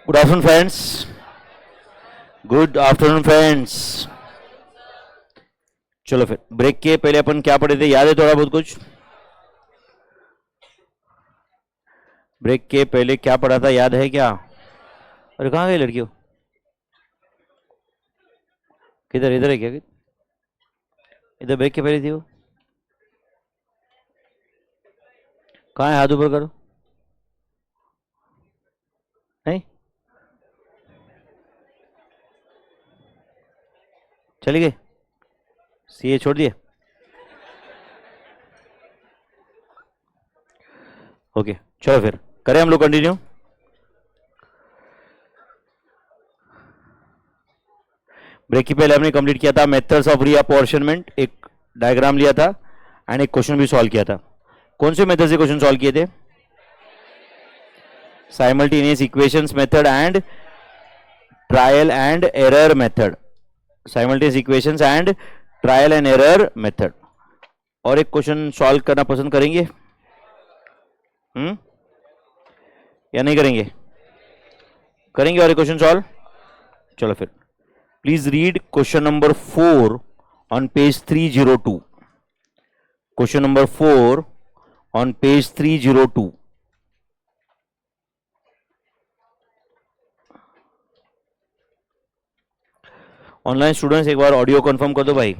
Good afternoon friends. Good afternoon friends. चलो फिर break के पहले अपन क्या पढ़े थे, याद है थोड़ा बहुत कुछ? ब्रेक के पहले क्या पढ़ा था, याद है क्या? अरे कहाँ गई लड़कियों? किधर? इधर है क्या? इधर ब्रेक के पहले थी वो. कहाँ है? हाथ ऊपर करो. नहीं चली गई? सीए छोड़ दिए? ओके चलो फिर करें हम लोग कंटिन्यू. ब्रेक की पहले हमने कंप्लीट किया था मेथड्स ऑफ रीअपॉर्शनमेंट, एक डायग्राम लिया था एंड एक क्वेश्चन भी सॉल्व किया था. कौन से मेथड से क्वेश्चन सॉल्व किए थे? Simultaneous equations method and trial and error method. Simultaneous equations and trial and error method. और एक क्वेश्चन सॉल्व करना पसंद करेंगे या नहीं करेंगे? करेंगे और एक क्वेश्चन सॉल्व. चलो फिर please read question number 4 on page 302. Question number 4 on page 302. Online students एक बार ऑडियो कंफर्म कर दो भाई.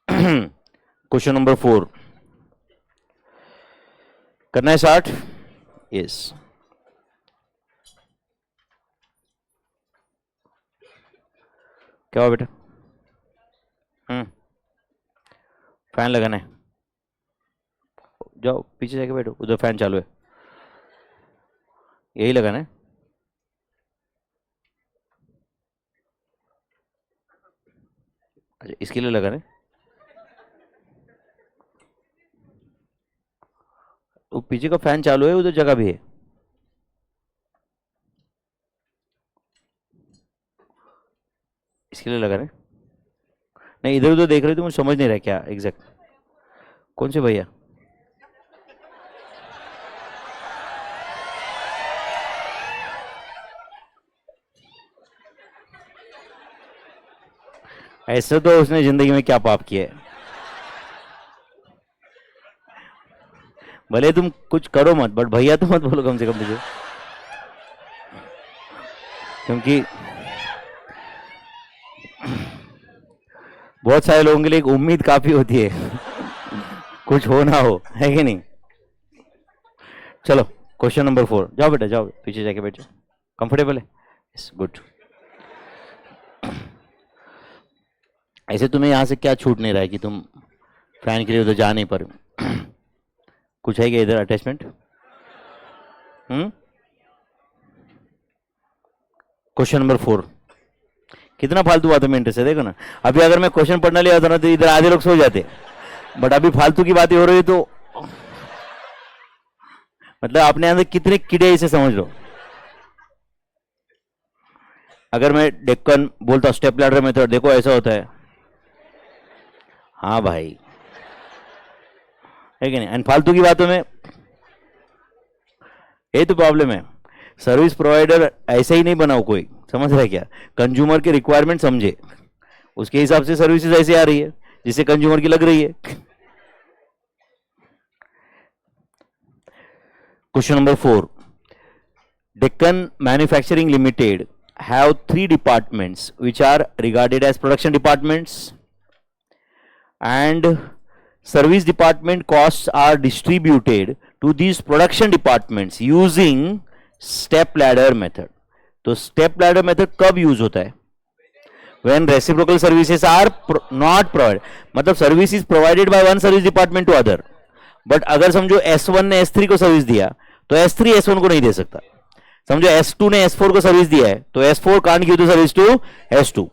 क्वेश्चन नंबर 4 करना है स्टार्ट. यस. क्या हुआ बेटा? फैन लगाना है? जाओ पीछे जाके बैठो, उधर फैन चालू है. यही लगाना है? अच्छा इसके लिए लगाना है. वो पीछे का फैन चालू है, उधर जगह भी है. इसके लिए लगाना है? नहीं इधर उधर देख रहे हो तो मुझे समझ नहीं रहा क्या एग्जैक्ट. कौन से भैया? ऐसे तो उसने जिंदगी में क्या पाप किया है. भले तुम कुछ करो मत, बट भैया तो मत बोलो कम से कम मुझे, क्योंकि बहुत सारे लोगों के लिए एक उम्मीद काफी होती है कुछ हो ना हो, है कि नहीं? चलो क्वेश्चन नंबर 4. जाओ बेटा जाओ, पीछे जाके बैठ जाओ. कंफर्टेबल है? Yes good. ऐसे तुम्हें यहां से क्या छूट नहीं रहा है कि तुम फैन के लिए उधर जा नहीं पा रहे? कुछ है क्या इधर अटैचमेंट? क्वेश्चन नंबर 4 कितना फालतू बातों में इंटरेस्ट है, देखो ना. अभी अगर मैं क्वेश्चन पढ़ने लिया होता ना तो इधर आधे लोग सो जाते, बट अभी फालतू की बातें हो रही है तो मतलब अपने अंदर कितने कीड़े इसे समझ लो. अगर मैं डेक्कन बोलता स्टेप लैडर मेथड, देखो ऐसा होता है. हाँ भाई है कि नहीं? एंड फालतू की बातों में यही तो प्रॉब्लम है. सर्विस प्रोवाइडर ऐसे ही नहीं बनाओ कोई, समझ रहा है क्या? कंज्यूमर के रिक्वायरमेंट समझे, उसके हिसाब से सर्विसेज ऐसे आ रही है जिससे कंज्यूमर की लग रही है. Question number 4. Deccan manufacturing limited have 3 departments which are regarded as production departments, and service department costs are distributed to these production departments using step ladder method. तो step ladder method कब यूज होता है? when reciprocal services are not provided. मतलब service is provided by one service department to other, but अगर समझो S1 ने S3 को service दिया तो S3 S1 को नहीं दे सकता. समझो S2 ने S4 को सर्विस दिया है तो S4 can't give the service to S2.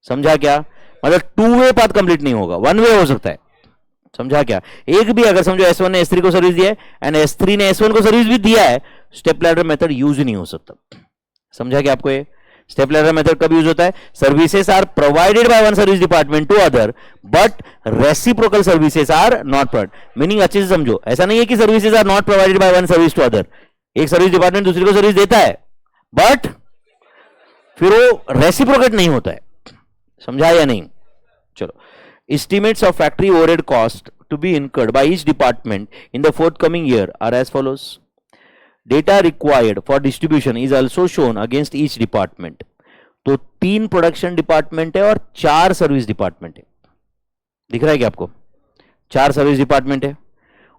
समझा क्या? मतलब 2 वे पाथ कंप्लीट नहीं होगा, 1 वे हो सकता है. समझा क्या? एक भी अगर समझो S1 ने S3 को सर्विस दिया है एंड S3 ने S1 को सर्विस भी दिया है, स्टेप लैडर मेथड यूज नहीं हो सकता. समझा क्या आपको? ये स्टेप लैडर मेथड कब यूज होता है? Services are provided by one service department to other but reciprocal services are not provided. Meaning अच्छे से समझो, ऐसा नहीं है कि services are not provided by one service to other. एक सर्विस डिपार्टमेंट दूसरी को सर्विस देता है, बट फिर वो रेसिप्रोकेट नहीं होता है। समझा या नहीं? चलो, estimates of factory overhead cost to be incurred by each department in the forthcoming year are as follows. Data required for distribution is also shown against each department. तो 3 प्रोडक्शन डिपार्टमेंट है और 4 सर्विस डिपार्टमेंट है। दिख रहा है क्या आपको? 4 service department है।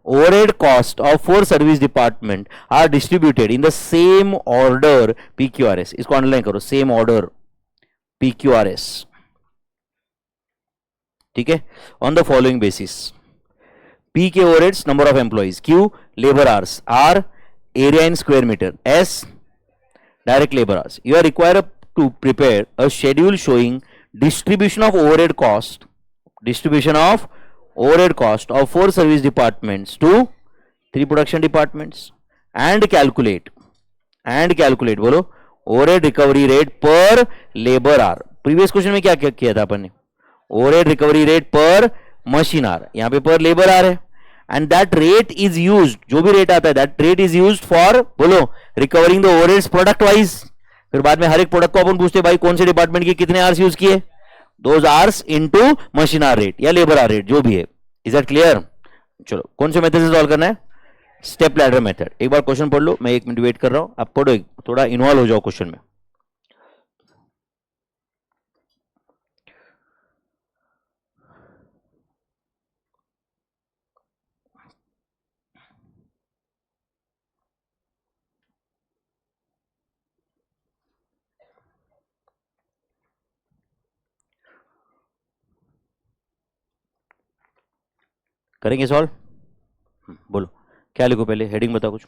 Overhead cost of 4 service department are distributed in the same order PQRS. इसको अंडरलाइन करो, same order PQRS, ठीक है, on the following basis. P के overheads number of employees, Q labour hours, R area in square metre, S direct labour hours. You are required to prepare a schedule showing distribution of overhead cost, distribution of overhead cost of 4 service departments to 3 production departments and calculate बोलो overhead recovery rate per labor hour। previous question में क्या किया था अपन ने? overhead recovery rate per machine hour, यहाँ पे per labor hour है, and that rate is used, जो भी रेट आता है that rate is used for बोलो recovering the overheads product wise। फिर बाद में हर एक प्रोडक्ट को अपन पूछते भाई कौन से डिपार्टमेंट के कितने आवर्स यूज किए, those hours into machine hour rate या लेबर आवर रेट जो भी है। Is that clear? चलो, कौन से मेथड से सॉल्व करना है? Step ladder method. एक बार क्वेश्चन पढ़ लो, मैं 1 मिनट वेट कर रहा हूं, आप पढ़ो, थोड़ा इन्वॉल्व हो जाओ क्वेश्चन में। करेंगे सॉल्व? बोलो क्या लिखो, पहले हेडिंग बताओ कुछ।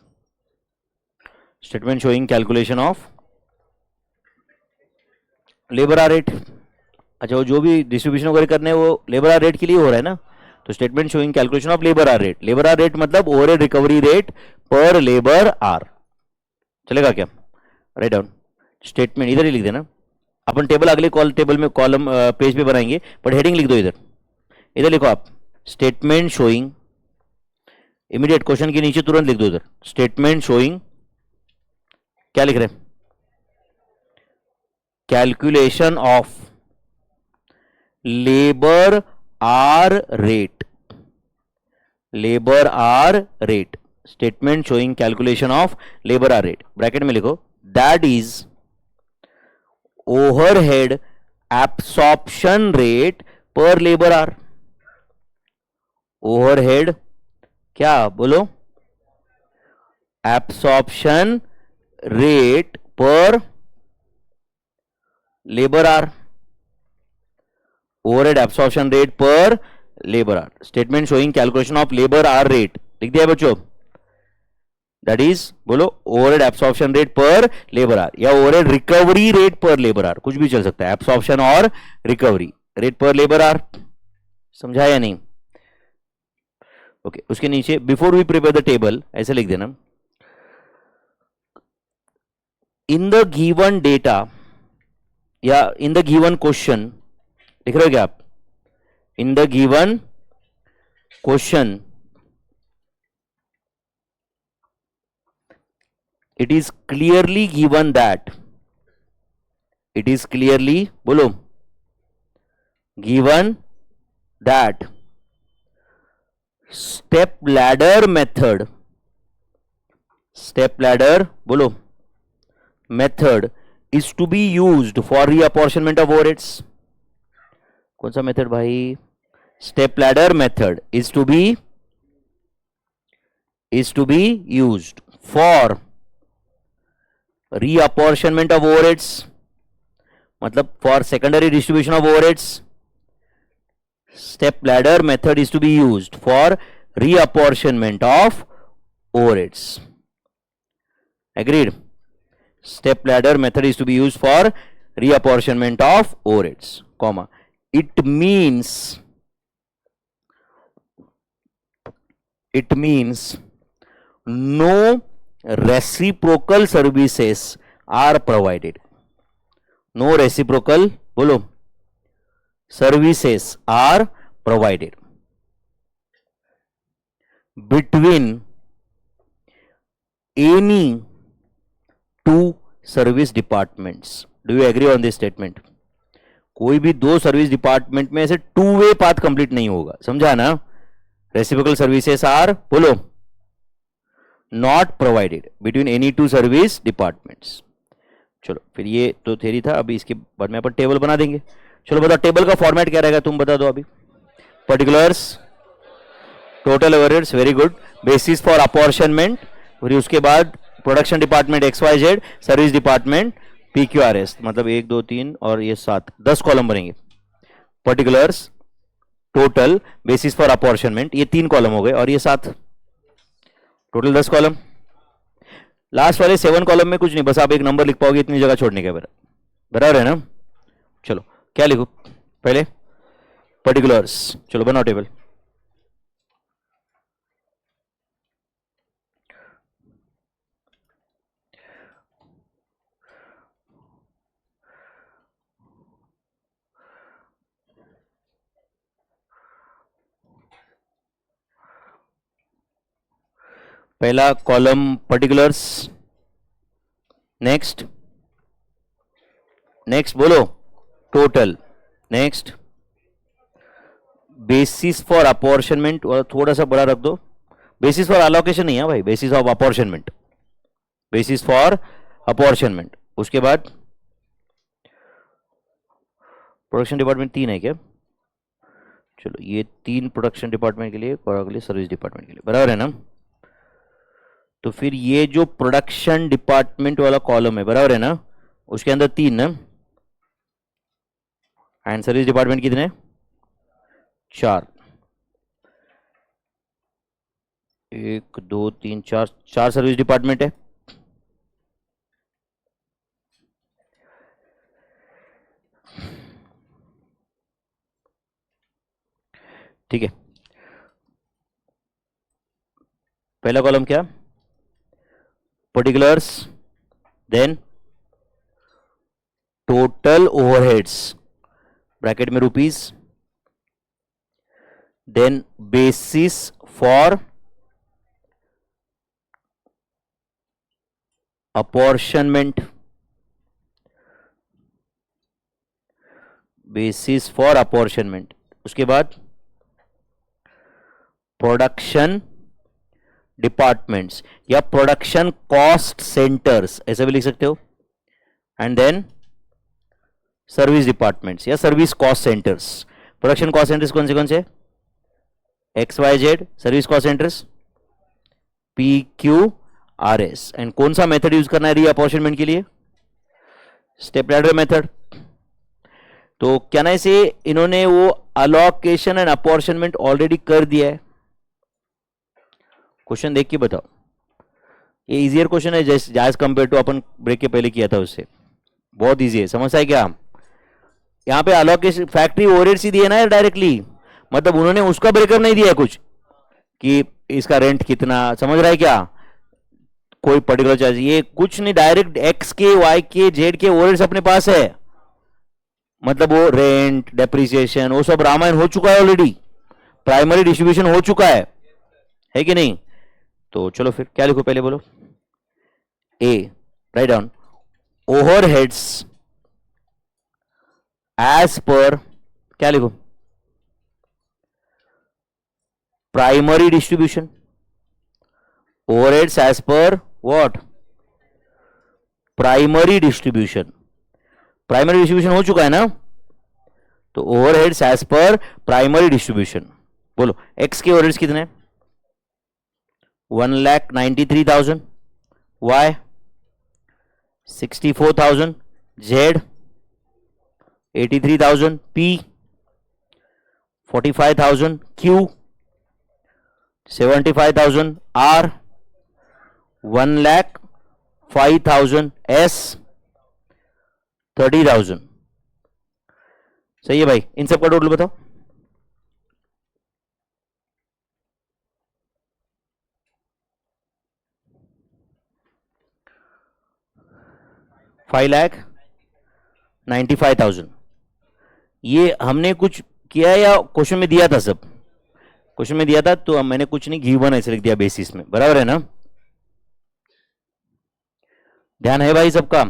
Statement showing calculation of labour hour rate. अच्छा, वो जो भी डिस्ट्रीब्यूशन वगैरह करने हैं वो लेबर आवर रेट के लिए हो रहा है ना, तो statement showing calculation of labour hour rate. Labour hour rate मतलब overhead recovery rate per labour our, चलेगा क्या? राइट डाउन स्टेटमेंट, इधर ही लिख देना। अपन टेबल अगले टेबल में कॉलम पेज पे बनाएंगे, बट हेडिंग लिख दो इधर, इधर लिखो आप स्टेटमेंट शोइंग, इमीडिएट क्वेश्चन के नीचे तुरंत लिख दो इधर स्टेटमेंट शोइंग, क्या लिख रहे हैं? Calculation of labour hour rate, labour hour rate, statement showing calculation of labour hour rate, bracket में लिखो that is overhead absorption rate per labour hour. Overhead क्या बोलो? Absorption rate per labour hour, overhead absorption rate per labour hour. Statement showing calculation of labour hour rate लिख दिया बच्चों, that is बोलो overhead absorption rate per labour hour या overhead recovery rate per labour are, कुछ भी चल सकता है, एब्सॉर्प्शन और recovery rate per labour hour. समझा या नहीं? ओके, उसके नीचे before we prepare the table ऐसे लिख देना, इन द गिवन डेटा या इन द गिवन क्वेश्चन, लिख रहे हो क्या आप? In the given question it is clearly given that, it is clearly बोलो given that step ladder method, step ladder बोलो method is to be used for reapportionment of overheads। कौन सा method भाई? step ladder method is to be used for reapportionment of overheads, मतलब for secondary distribution of overheads। step ladder method is to be used for reapportionment of overheads, agreed? step ladder method is to be used for reapportionment of overheads, comma, it means no reciprocal services are provided, no reciprocal बोलो services are provided between any two service departments. Do you agree on this statement? कोई भी दो service department में ऐसे two way path complete नहीं होगा, समझा ना? रेसिप्रोकल सर्विसेज आर, बोलो, not provided between any two service departments. चलो फिर ये तो थ्योरी था. अभी इसके बाद में अपन टेबल बना देंगे. चलो बताओ टेबल का फॉर्मेट क्या रहेगा, तुम बता दो अभी. Particulars, total overheads, very good. Basis for apportionment, फिर उसके बाद production department XYZ, service department PQRS. मतलब 1 2 3 और ये 7, 10 कॉलम बनेंगे. Particulars, total, basis for apportionment, ये 3 कॉलम हो गए और ये 7, टोटल 10 कॉलम. लास्ट वाले 7 कॉलम में कुछ नहीं, बस आप एक नंबर लिख पाओगे इतनी जगह छोड़ने के बराबर है ना? चलो क्या लिखो पहले? पर्टिकुलर्स. चलो बनाओ टेबल. पहला कॉलम पर्टिकुलर्स. नेक्स्ट, नेक्स्ट बोलो, total. Next, basis for apportionment, और थोड़ा सा बड़ा रख दो. बेसिस फॉर अलोकेशन नहीं है भाई, basis of apportionment, basis for apportionment. उसके बाद प्रोडक्शन डिपार्टमेंट 3 है क्या? चलो ये 3 प्रोडक्शन डिपार्टमेंट के लिए और अगले सर्विस डिपार्टमेंट के लिए, बराबर है ना? तो फिर ये जो प्रोडक्शन डिपार्टमेंट वाला कॉलम है, बराबर है ना, उसके अंदर 3 ना, एंड सर्विस डिपार्टमेंट कितने? 4. 1 2 3 4, 4 सर्विस डिपार्टमेंट है. ठीक है. पहला कॉलम क्या? Particulars, then total overheads, bracket में rupees, then basis for apportionment, basis for apportionment. उसके बाद प्रोडक्शन डिपार्टमेंट्स या प्रोडक्शन कॉस्ट सेंटर्स, ऐसे भी लिख सकते हो. एंड देन सर्विस डिपार्टमेंट्स या service cost centres. Production cost centres कौन से? XYZ. Service cost centres PQRS. And कौन सा मेथड यूज करना है रीअपॉर्शनमेंट के लिए? Step ladder method. तो क्या ना इसे इन्होंने वो अलोकेशन एंड अपॉर्शनमेंट ऑलरेडी कर दिया है. क्वेश्चन देख के बताओ. ये इजियर क्वेश्चन है जैस कंपेयर टू अपन ब्रेक के पहले किया था उससे. बहुत इजी है, समझता है क्या? यहां पे अलोकेशन फैक्ट्री ओवरहेड्स ही दिए ना डायरेक्टली, मतलब उन्होंने उसका ब्रेकअप नहीं दिया कुछ कि इसका रेंट कितना, समझ रहा है क्या? कोई पर्टिकुलर चार्ज, ये कुछ नहीं, डायरेक्ट X के Y के Z के ओवरहेड्स अपने पास है. मतलब वो रेंट, डेप्रिसिएशन, वो सब रामायण हो चुका है ऑलरेडी, प्राइमरी डिस्ट्रीब्यूशन हो चुका है कि नहीं? तो चलो फिर क्या लिखो पहले बोलो. ए, right down overheads as per, क्या लिखो? Primary distribution. Overheads as per what? Primary distribution. Primary distribution हो चुका है ना, तो overheads as per primary distribution. बोलो एक्स के ओवरहेड्स कितने? 1,93,000. Y 64,000. Z 83,000. P 45,000. Q 75,000. R 1,05,000. S 30,000. सही है भाई. इन सब का टोटल बताओ. 5,95,000. ये हमने कुछ किया या क्वेश्चन में दिया था? सब क्वेश्चन में दिया था, तो मैंने कुछ नहीं, गिवन ऐसे लिख दिया बेसिस में, बराबर है ना? ध्यान है भाई सबका?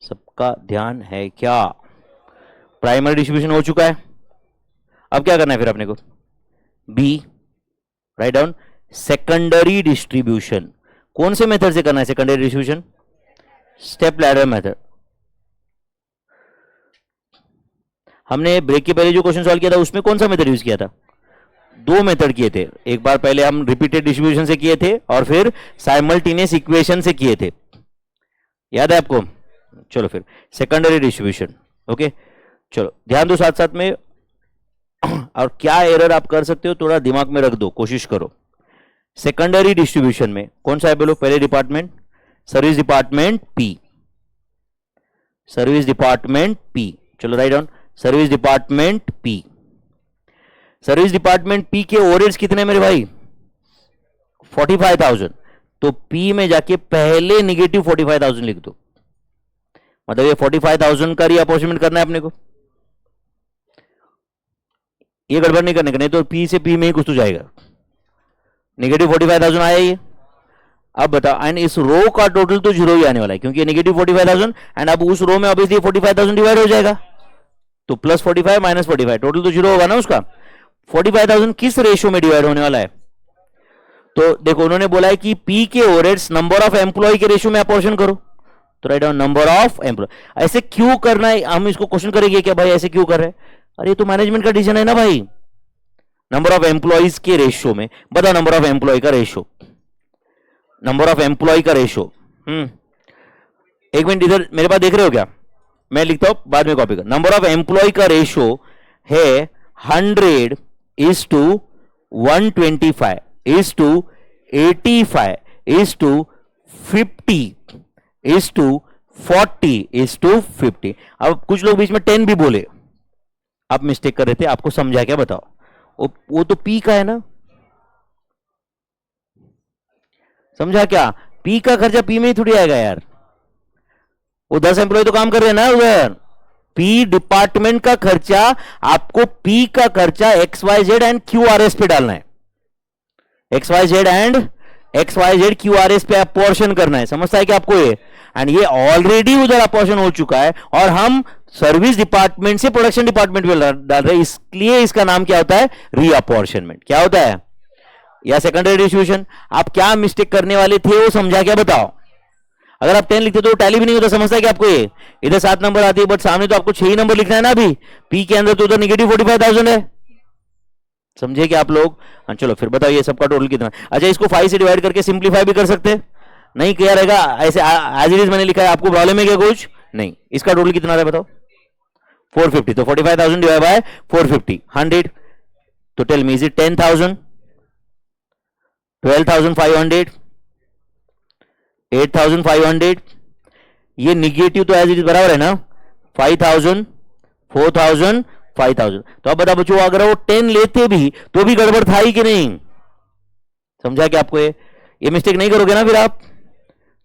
सबका ध्यान है क्या? प्राइमरी डिस्ट्रीब्यूशन हो चुका है, अब क्या करना है फिर अपने को? B, write down. Secondary distribution कौन से मेथड से करना है? Secondary distribution step ladder method. हमने ब्रेक के पहले जो क्वेश्चन सॉल्व किया था उसमें कौन सा मेथड यूज किया था? दो मेथड किए थे, एक बार पहले हम रिपीटेड डिस्ट्रीब्यूशन से किए थे और फिर साइमल्टेनियस इक्वेशन से किए थे, याद है आपको? चलो फिर सेकेंडरी डिस्ट्रीब्यूशन, ओके। चलो ध्यान दो साथ साथ में और क्या एरर आप कर सकते हो थोड़ा दिमाग में रख दो, कोशिश करो। सेकेंडरी डिस्ट्रीब्यूशन में कौन सा है बोलो? पहले department service department P, service department P. चलो right down, service department P. Service department P के ओवरहेड्स कितने मेरे भाई? 45,000। तो पी में जाके पहले निगेटिव 45,000 लिख दो, मतलब ये 45,000 का रीअपॉर्चमेंट करना है अपने को। ये गड़बड़ नहीं करने का, नहीं तो पी से पी में ही कुछ तो जाएगा। नेगेटिव 45,000 आया ये। अब बताओ, एंड इस रो का टोटल तो जीरो ही आने वाला है क्योंकि नेगेटिव 45,000, एंड अब उस रो में ऑब्वियसली 45,000 डिवाइड हो जाएगा, तो प्लस 45 माइनस 45 टोटल तो जीरो होगा ना उसका। 45,000 किस रेशियो में डिवाइड होने वाला है? तो देखो उन्होंने बोला है कि पी के ओवरहेड्स नंबर ऑफ एम्प्लॉय के रेशियो में अपॉर्शन करो, तो right down number of employee. ऐसे क्यों करना है? हम इसको क्वेश्चन करेंगे क्या भाई ऐसे क्यों कर रहे हैं? अरे तो मैनेजमेंट का डिसीजन है ना भाई। नंबर ऑफ एम्प्लॉइज के रेशियो में बताओ, नंबर ऑफ एम्प्लॉय का रेशियो, नंबर ऑफ एम्प्लॉय का रेशियो। एक मिनट इधर मेरे पास देख रहे हो क्या? मैं लिखता हूं बाद में कॉपी कर। नंबर ऑफ एम्प्लॉय का रेशियो है 100 is to 125 is to 85 is to 50 is to 40 is to 50। अब कुछ लोग बीच में 10 भी बोले, आप मिस्टेक कर रहे थे, आपको समझा क्या बताओ? वो तो पी का है ना, समझा क्या? पी का खर्चा पी में ही थोड़ी आएगा यार, वो 10 एम्प्लॉय तो काम कर रहे हैं ना उधर। पी डिपार्टमेंट का खर्चा आपको पी का खर्चा XYZ एंड QRS पे डालना है, XYZ एंड XYZ QRS पे अपॉर्शन करना है, समझता है कि आपको ये? एंड ये ऑलरेडी उधर अपॉर्शन हो चुका है और हम सर्विस डिपार्टमेंट से प्रोडक्शन डिपार्टमेंट में डाल रहे हैं, इसलिए इसका नाम क्या होता है? रीअपॉर्शनमेंट। क्या होता है? या सेकेंडरी डिस्ट्रीब्यूशन। आप क्या मिस्टेक करने वाले थे वो समझा क्या बताओ? अगर आप 10 लिखते तो टैली भी नहीं होता, समझता है कि आपको ये? इधर 7 नंबर आती है बट सामने तो आपको 6 ही नंबर लिखना है ना अभी, पी के अंदर तो उधर नेगेटिव 45,000 है, समझे कि आप लोग? हाँ चलो फिर बताओ ये सबका टोटल कितना? अच्छा इसको 5 से डिवाइड करके सिंप्लीफाई भी कर सकते हैं, नहीं किया रहेगा ऐसे एज इट इज मैंने लिखा है, आपको प्रॉब्लम है क्या कुछ? नहीं। इसका टोटल कितना आ रहा है बताओ? 450। तो 45,000 डिवाइड बाय 450 100, तो टेल मी इज इट 10,000, 12,500, 8,500? ये निगेटिव तो एज इट इज बराबर है ना, 5,000, 4,000, 5,000। तो अब बता बच्चों अगर वो 10 लेते भी तो भी गड़बड़ था ही कि नहीं? समझा कि आपको ये मिस्टेक नहीं करोगे ना फिर आप?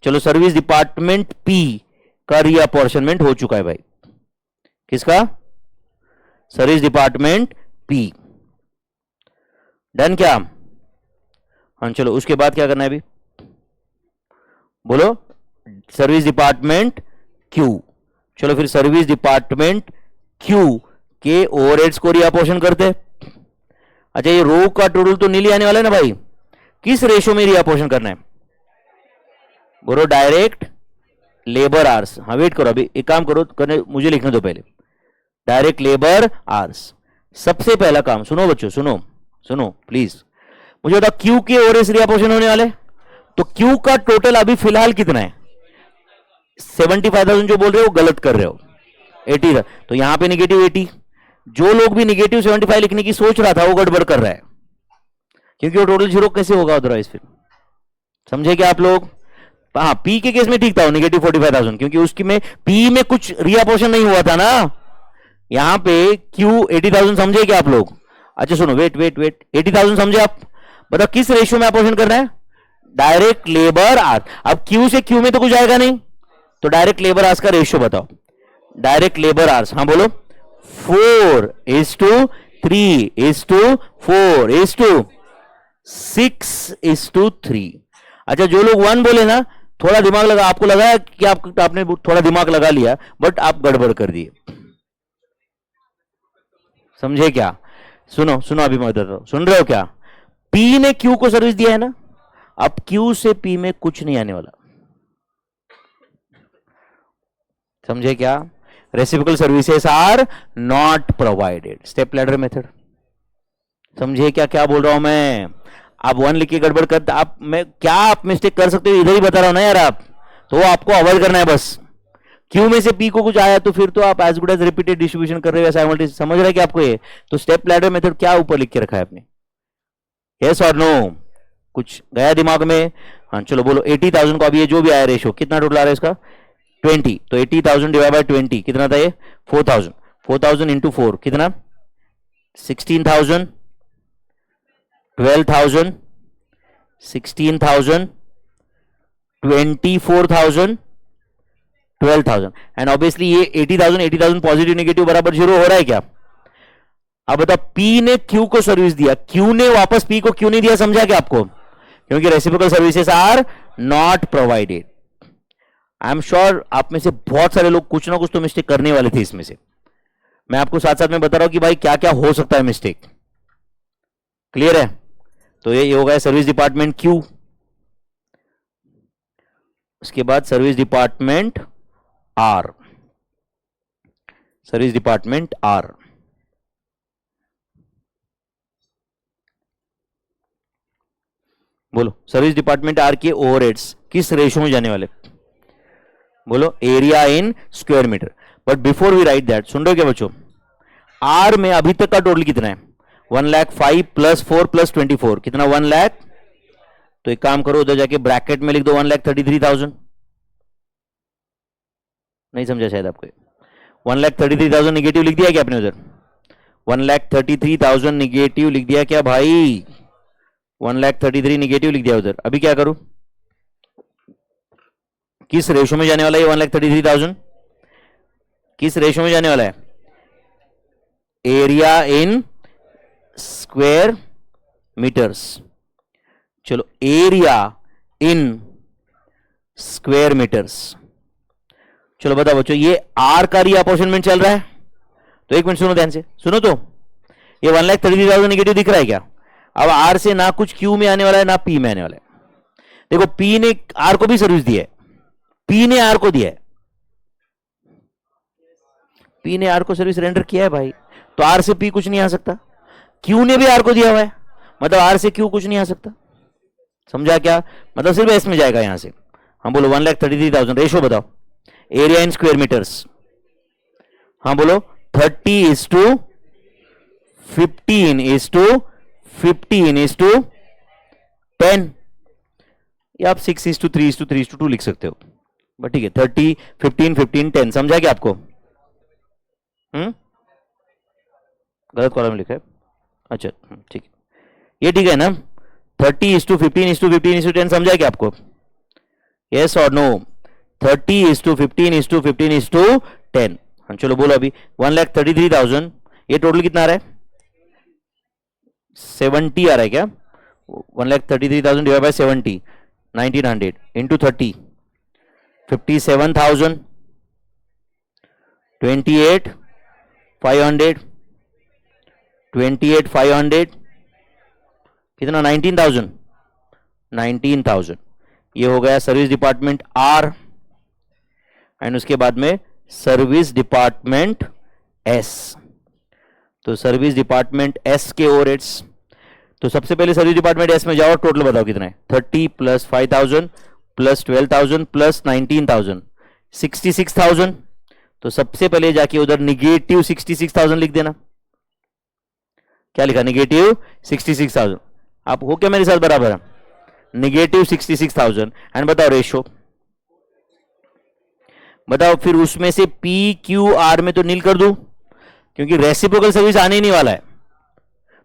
चलो सर्विस डिपार्टमेंट पी का रीअपॉर्शनमेंट हो चुका है भाई। किसका? Service department P. डन क्या? हाँ चलो उसके बाद क्या करना है अभी बोलो? Service department Q. चलो फिर सर्विस डिपार्टमेंट क्यू के ओवरहेड्स को रीअपॉर्शन करते हैं। अच्छा ये रो का टोटल तो नीली आने वाला है ना भाई, किस रेशियो में रीअपॉर्शन करना है बोलो? Direct labour hours. हाँ वेट करो अभी, एक काम करो, करने मुझे लिखने दो पहले। डायरेक्ट लेबर आवर्स सबसे पहला काम। सुनो बच्चों, सुनो सुनो प्लीज, मुझे बताओ क्यू के ओवरहेड्स रीअपॉर्शन होने वाले, तो क्यू का टोटल अभी फिलहाल कितना है? 75,000 जो बोल रहे हो गलत कर रहे हो, 80 था, तो यहां पे नेगेटिव 80। जो लोग भी नेगेटिव 75 लिखने की सोच रहा था वो गड़बड़ कर रहा है, क्योंकि वो टोटल जीरो कैसे होगा अदरवाइज फिर? समझे क्या आप लोग? हाँ पी के केस में ठीक था नेगेटिव 45,000, क्योंकि उसकी में पी में कुछ रीअपॉर्शन नहीं हुआ था ना, यहां पे क्यू 80,000। समझे क्या आप लोग? अच्छा सुनो, वेट वेट वेट, 80,000 समझे आप? बताओ किस रेशियो में अपॉर्शन करना है? Direct labour hours. अब क्यू से क्यू में तो कुछ आएगा नहीं, तो डायरेक्ट लेबर आवर्स का रेशियो बताओ। डायरेक्ट लेबर आवर्स, हाँ बोलो। 4:3:4:6:3। अच्छा, जो लोग वन बोले ना, थोड़ा दिमाग लगा, आपको लगा कि आपने थोड़ा दिमाग लगा लिया, बट आप गड़बड़ कर दिए। समझे क्या? सुनो सुनो, अभी मैं बताता हूं, सुन रहे हो क्या? पी ने क्यू को सर्विस दिया है ना, अब क्यू से पी में कुछ नहीं आने वाला। समझे क्या? Reciprocal services are not provided, step ladder method. समझे क्या क्या बोल रहा हूं मैं? आप वन लिख के गड़बड़ करते, आप मैं क्या आप मिस्टेक कर सकते हो, इधर ही बता रहा हूं ना यार आप, तो आपको अवॉइड करना है बस। क्यू में से पी को कुछ आया तो फिर तो आप as good as repeated distribution कर रहे हो साइमल्टेनियस। समझ रहे हैं कि आपको ये तो स्टेप लैडर मेथड क्या ऊपर लिख के रखा है आपने? यस और नो? कुछ गया दिमाग में? हाँ चलो बोलो। 80,000 को अभी ये जो भी आया रेशो कितना टोटल आ रहा है इसका? 20। तो 80,000 डिवाइड बाय 20 कितना था ये? 4,000। 4,000 इंटू 4 कितना? 16,000, 12,000, 16,000, 24,000, 12,000। एंड ऑब्वियसली ये 80,000 पॉजिटिव नेगेटिव बराबर 0 हो रहा है क्या? अब बताओ, पी ने क्यू को सर्विस दिया, क्यू ने वापस पी को क्यों नहीं दिया? समझा क्या आपको? क्योंकि reciprocal services are not provided. I am sure आप में से बहुत सारे लोग कुछ ना कुछ तो मिस्टेक करने वाले थे इसमें से। मैं आपको साथ साथ में बता रहा हूं कि भाई क्या क्या हो सकता है मिस्टेक। क्लियर है? तो ये हो गया सर्विस डिपार्टमेंट क्यू। उसके बाद service department R, service department R. बोलो, सर्विस डिपार्टमेंट आर के ओवरहेड्स किस रेशो में जाने वाले? बोलो, area in square metre. But before we write that, सुन रहे हो क्या बच्चों? आर में अभी तक का टोटल कितना है? 1,05,000 प्लस 4 प्लस 24 कितना? 1 लाख। तो एक काम करो, उधर जाके ब्रैकेट में लिख दो 1,33,000। नहीं समझा शायद आपको। 1,33,000 निगेटिव लिख दिया क्या आपने उधर? 1,33,000 निगेटिव लिख दिया क्या भाई? 1,33,000 निगेटिव लिख दिया उधर। अभी क्या करूं? किस रेशो में जाने वाला है 1,33,000? किस रेशो में जाने वाला है? Area in square metres. चलो, एरिया इन स्क्वायर मीटर्स। चलो बताओ बच्चों, ये आर का रीअपोर्शनमेंट चल रहा है, तो एक मिनट सुनो ध्यान से, सुनो तो। ये 1,33,000 निगेटिव दिख रहा है क्या? अब आर से ना कुछ क्यू में आने वाला है ना पी में आने वाला है। देखो, पी ने आर को भी सर्विस दिया है, पी ने आर को दिया है, पी ने आर को सर्विस रेंडर किया है भाई, तो आर से पी कुछ नहीं आ सकता। क्यू ने भी आर को दिया हुआ है, मतलब आर से क्यू कुछ नहीं आ सकता। समझा क्या? मतलब सिर्फ एस में जाएगा यहां से। हम बोलो 1,33,000 रेशो बताओ, एरिया इन स्क्वायर मीटर्स। हाँ बोलो, 30:15:15:10, या आप 6:3:3:2 लिख सकते हो, बट ठीक है। 30, 15, 15, 10। समझा क्या आपको? गलत कॉलम लिखा है, अच्छा ठीक है, ये ठीक है ना? 30:15:15:10 समझा क्या आपको? यस और नो? 30:15:15:10। हाँ चलो बोलो अभी। 1,33,000, ये टोटल कितना आ रहा है? 70 आ रहा है क्या? 1,33,000 डिवाइड बाय 70, 1,900 इंटू 30, 57,000, 28,500, 28,500 कितना? 19,000, 19,000। ये हो गया सर्विस डिपार्टमेंट आर। एंड उसके बाद में सर्विस डिपार्टमेंट एस। तो सर्विस डिपार्टमेंट एस के ओवरहेड्स, तो सबसे पहले सर्विस डिपार्टमेंट एस में जाओ, टोटल बताओ कितना है? 30 प्लस 5,000 प्लस 12,000 प्लस 19,000, 66,000। तो सबसे पहले जाके उधर निगेटिव 66,000 लिख देना। क्या लिखा? निगेटिव 66,000। आप हो क्या मेरे साथ बराबर? निगेटिव 66,000। एंड बताओ रेशो, बताओ फिर उसमें से पी क्यू आर में तो नील कर दूं, क्योंकि रेसिप्रोकल सर्विस आने ही नहीं वाला है।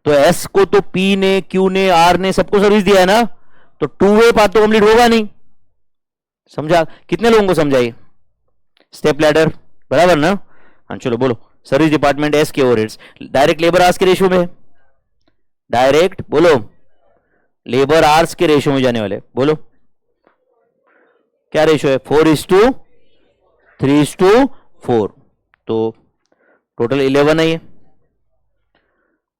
तो एस को तो पी ने, क्यू ने, आर ने सबको सर्विस दिया है ना, तो टू वे पाथ तो कंप्लीट होगा नहीं। समझा? कितने लोगों को समझाइए? स्टेप लैडर बराबर ना? हाँ चलो बोलो, सर्विस डिपार्टमेंट एस के ओवरहेड्स डायरेक्ट लेबर आवर्स के रेशियो में, डायरेक्ट बोलो लेबर आवर्स के रेशियो में जाने वाले, बोलो क्या रेशियो है? 4:3:4। तो टोटल 11 है ये,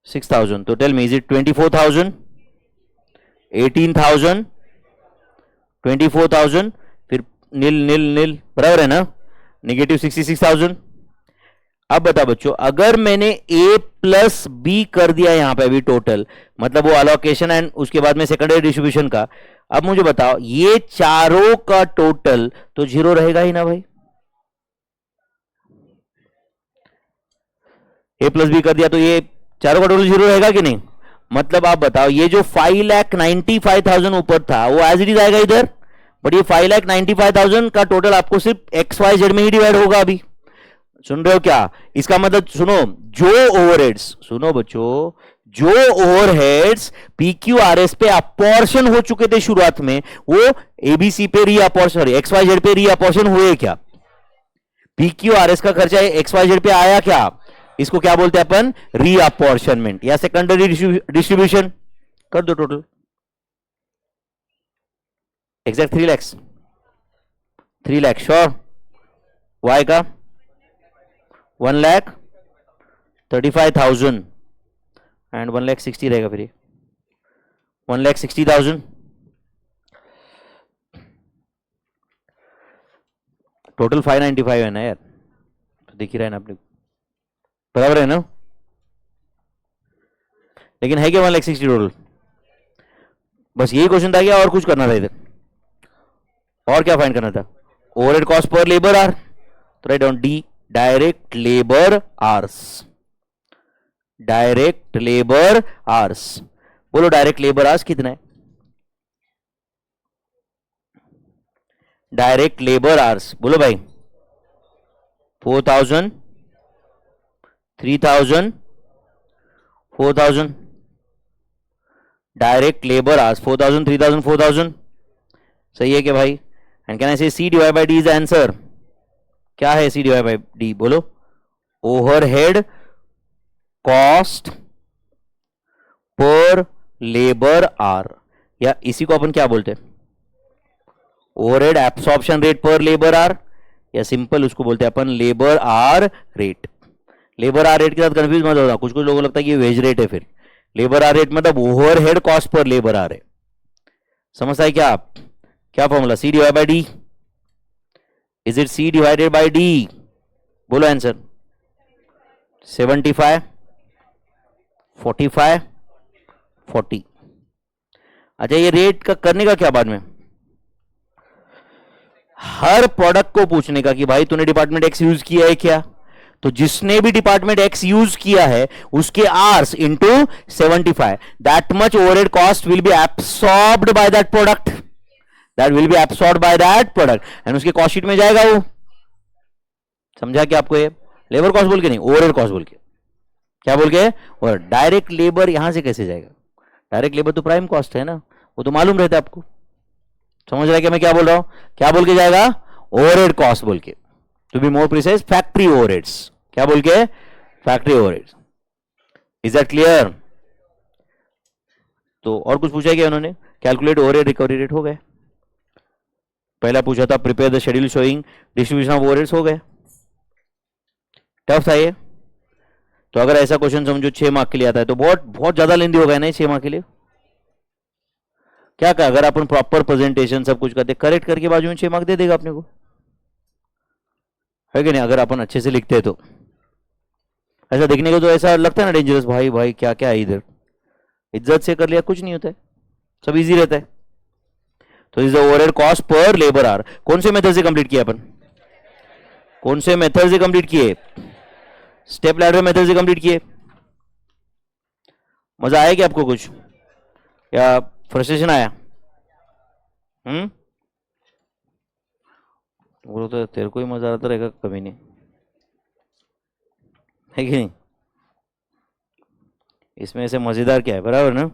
6,000। तो टेल मी, इज इट 24,000, 18,000, 24,000, फिर नील नील नील, बराबर है ना? -66,000। अब बता बच्चों, अगर मैंने ए प्लस बी कर दिया यहां पे अभी टोटल, मतलब वो अलोकेशन एंड उसके बाद में सेकेंडरी डिस्ट्रीब्यूशन का, अब मुझे बताओ ये चारों का टोटल तो जीरो रहेगा ही ना भाई? ए प्लस बी कर दिया तो ये चारों का टोटल जीरो रहेगा कि नहीं? मतलब आप बताओ, ये जो 5,95,000 ऊपर था वो एज इट इज आएगा इधर, बट ये 5,95,000 का टोटल आपको सिर्फ एक्स वाई जेड में ही डिवाइड होगा अभी। सुन रहे हो क्या? इसका मतलब सुनो, जो ओवरहेड्स, सुनो बच्चों, जो ओवरहेड्स पीक्यूआरएस पे अपॉर्शन हो चुके थे शुरुआत में, वो एबीसी पे रीअपॉर्शन, सॉरी एक्स वाई जेड पे रीअपॉर्शन हुए क्या? पीक्यूआरएस का खर्चा एक्स वाई जेड पे आया क्या? इसको क्या बोलते हैं अपन? रीअपॉर्शनमेंट या सेकेंडरी डिस्ट्रीब्यूशन। कर दो total, exact 3 lakh, 3 lakh sure. Y का 1,35,000 एंड 1,60,000 रहेगा, फिर 1,60,000। टोटल 595 है ना यार, तो दिख ही रहा है ना अपने, बराबर है ना? लेकिन है क्या 1,60,000 टोटल? बस यही क्वेश्चन था क्या और कुछ करना था इधर? और क्या फाइंड करना था? Overhead cost per labour hour, तो right down D, direct labour hours, direct labour hours. बोलो डायरेक्ट लेबर आर्स कितना है? डायरेक्ट लेबर आर्स बोलो भाई। 4,000, 3,000, 4,000। Direct labour hours 4,000, 3,000, 4,000। सही है क्या भाई? And can I say C divide by D is answer? क्या है सी डिवाइड बाई डी? बोलो। Overhead cost per labour hour, या इसी को अपन क्या बोलते हैं? Overhead absorption rate per labour hour, या सिंपल उसको बोलते हैं अपन labour hour rate. Labour hour rate के साथ कंफ्यूज मत होना, कुछ कुछ लोगों को लगता है कि ये वेज रेट है। फिर लेबर आर रेट मतलब overhead cost per labour hour है। समझता है क्या आप? क्या formula? C divide by D. Is it C divided by D? बोलो आंसर। 75, 45, 40। अच्छा, ये रेट का करने का क्या बाद में? हर प्रोडक्ट को पूछने का कि भाई तूने डिपार्टमेंट एक्स यूज किया है क्या? तो जिसने भी डिपार्टमेंट एक्स यूज किया है उसके hours into 75, that much overhead cost will be absorbed by that product, that will be absorbed by that product, and उसके कॉस्ट शीट में जाएगा वो। समझा क्या आपको? ये लेबर कॉस्ट बोल के नहीं, ओवरहेड कॉस्ट बोल के। क्या बोल के? और डायरेक्ट लेबर यहां से कैसे जाएगा? डायरेक्ट लेबर तो प्राइम कॉस्ट है ना, वो तो मालूम रहता है आपको। समझ रहा है क्या मैं क्या बोल रहा हूं? क्या बोल के जाएगा? ओवरहेड कॉस्ट बोल के। To be more precise, factory overheads. क्या बोल के? Factory overheads. Is that clear? तो और कुछ पूछा क्या उन्होंने? कैलकुलेट ओवरहेड रिकवरी रेट हो गए। पहला पूछा था prepare the schedule showing distribution of overheads, हो गए। टफ था ये। तो अगर ऐसा क्वेश्चन समझो 6 मार्क के लिए आता है तो बहुत बहुत ज्यादा लेंदी होगा ना 6 मार्क के लिए। क्या क्या अगर अपन प्रॉपर प्रेजेंटेशन सब कुछ करते, करेक्ट करके बाजू में 6 मार्क दे देगा अपने को, है कि नहीं? अगर अपन अच्छे से लिखते हैं तो ऐसा देखने को तो ऐसा लगता है ना डेंजरस, भाई भाई क्या क्या है इधर, इज्जत से कर लिया कुछ नहीं होता है, सब इजी रहता है। तो is the overhead cost per labour our. कौन से मेथड से कंप्लीट किया अपन? कौन से मेथड से कंप्लीट किए? स्टेप लैडर मेथड से कंप्लीट किए। मजा आया क्या आपको कुछ, या फ्रस्ट्रेशन आया? वो तो तेरे को ही मजा आता रहेगा, कभी नहीं, है कि नहीं? इसमें ऐसे मजेदार क्या है, बराबर ना?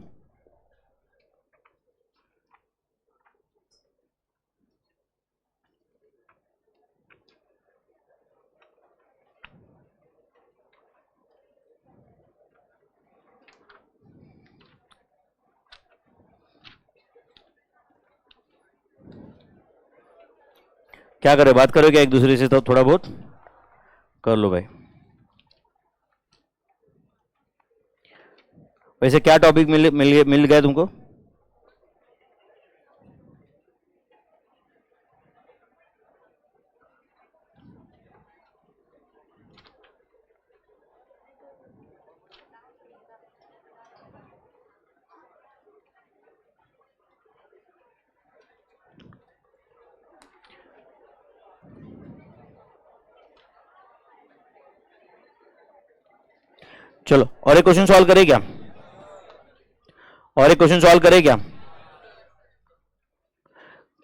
क्या करे, बात करो क्या एक दूसरे से, तो थोड़ा बहुत कर लो भाई। वैसे क्या टॉपिक मिल गया तुमको? चलो और एक क्वेश्चन सॉल्व करें क्या? और एक क्वेश्चन सॉल्व करें क्या?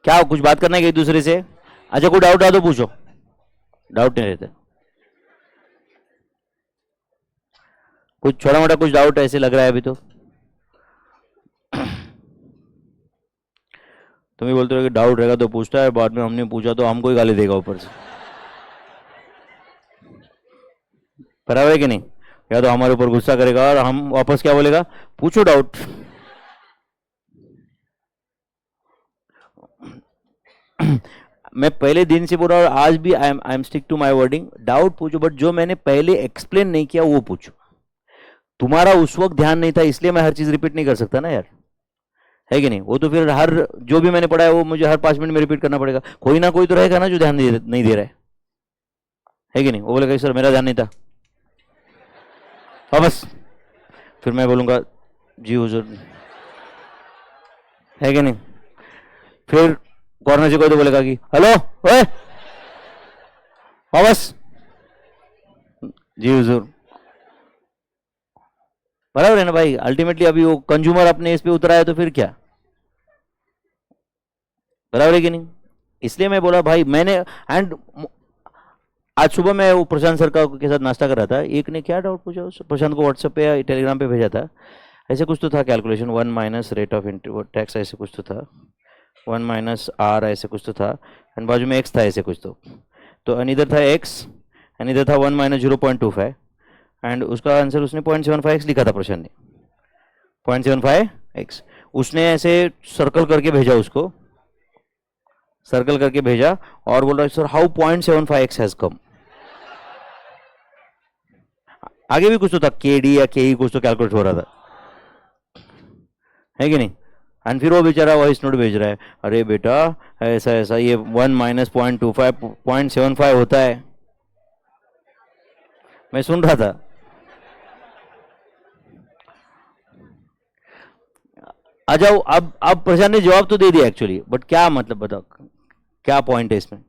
क्या कुछ बात करना है क्या एक दूसरे से? अच्छा कोई डाउट आ तो पूछो, डाउट नहीं रहते। कुछ छोटा मोटा कुछ डाउट ऐसे लग रहा है अभी तो? तुम ही बोलते हो कि डाउट रहेगा तो पूछता है, बाद में हमने पूछा तो हमको ही गाली देगा ऊपर से। बराबर है कि नहीं? या तो हमारे ऊपर गुस्सा करेगा और हम वापस क्या बोलेगा, पूछो डाउट। मैं पहले दिन से बोल रहा हूँ और आज भी I am stick to my wording, doubt पूछो, बट जो मैंने पहले एक्सप्लेन नहीं किया वो पूछो। तुम्हारा उस वक्त ध्यान नहीं था इसलिए मैं हर चीज रिपीट नहीं कर सकता ना यार, है कि नहीं? वो तो फिर हर जो भी मैंने पढ़ा है वो मुझे हर 5 मिनट में रिपीट करना पड़ेगा। कोई ना कोई तो रहेगा ना जो ध्यान नहीं दे रहा है कि नहीं? वो बोलेगा सर मेरा ध्यान नहीं था, हाँ बस, फिर मैं बोलूंगा जी हुजूर, है कि नहीं? फिर कॉर्नर से कोई तो बोलेगा कि हेलो ओए, हाँ बस, जी हुजूर। बराबर है ना भाई? अल्टीमेटली अभी वो कंज्यूमर अपने इस पे उतरा है तो फिर क्या, बराबर है कि नहीं? इसलिए मैं बोला भाई मैंने, एंड आज सुबह मैं वो प्रशांत सर का के साथ नाश्ता कर रहा था, एक ने क्या डाउट पूछा प्रशांत को व्हाट्सएप पे या टेलीग्राम पे भेजा था, ऐसे कुछ तो था calculation, 1 minus rate of tax ऐसे कुछ तो था, 1 माइनस आर ऐसे कुछ तो था, एंड बाजू में एक्स था ऐसे कुछ तो एंड इधर था एक्स एंड इधर था 1 माइनस 0.25, एंड उसका आंसर उसने 0.75 एक्स लिखा था प्रशांत ने, 0.75 एक्स। उसने ऐसे सर्कल करके भेजा उसको, सर्कल करके भेजा और बोल रहा है sir how 0.75 x has come. आगे भी कुछ तो था, के डी या के ई कुछ तो कैलकुलेट हो रहा था, है कि नहीं? एंड फिर वो बेचारा वॉइस नोट भेज रहा है, अरे बेटा ऐसा ऐसा ये 1 माइनस 0.25 0.75 होता है। मैं सुन रहा था। आ जाओ, अब प्रशांत ने जवाब तो दे दिया एक्चुअली, बट क्या मतलब बताओ, क्या पॉइंट है इसमें,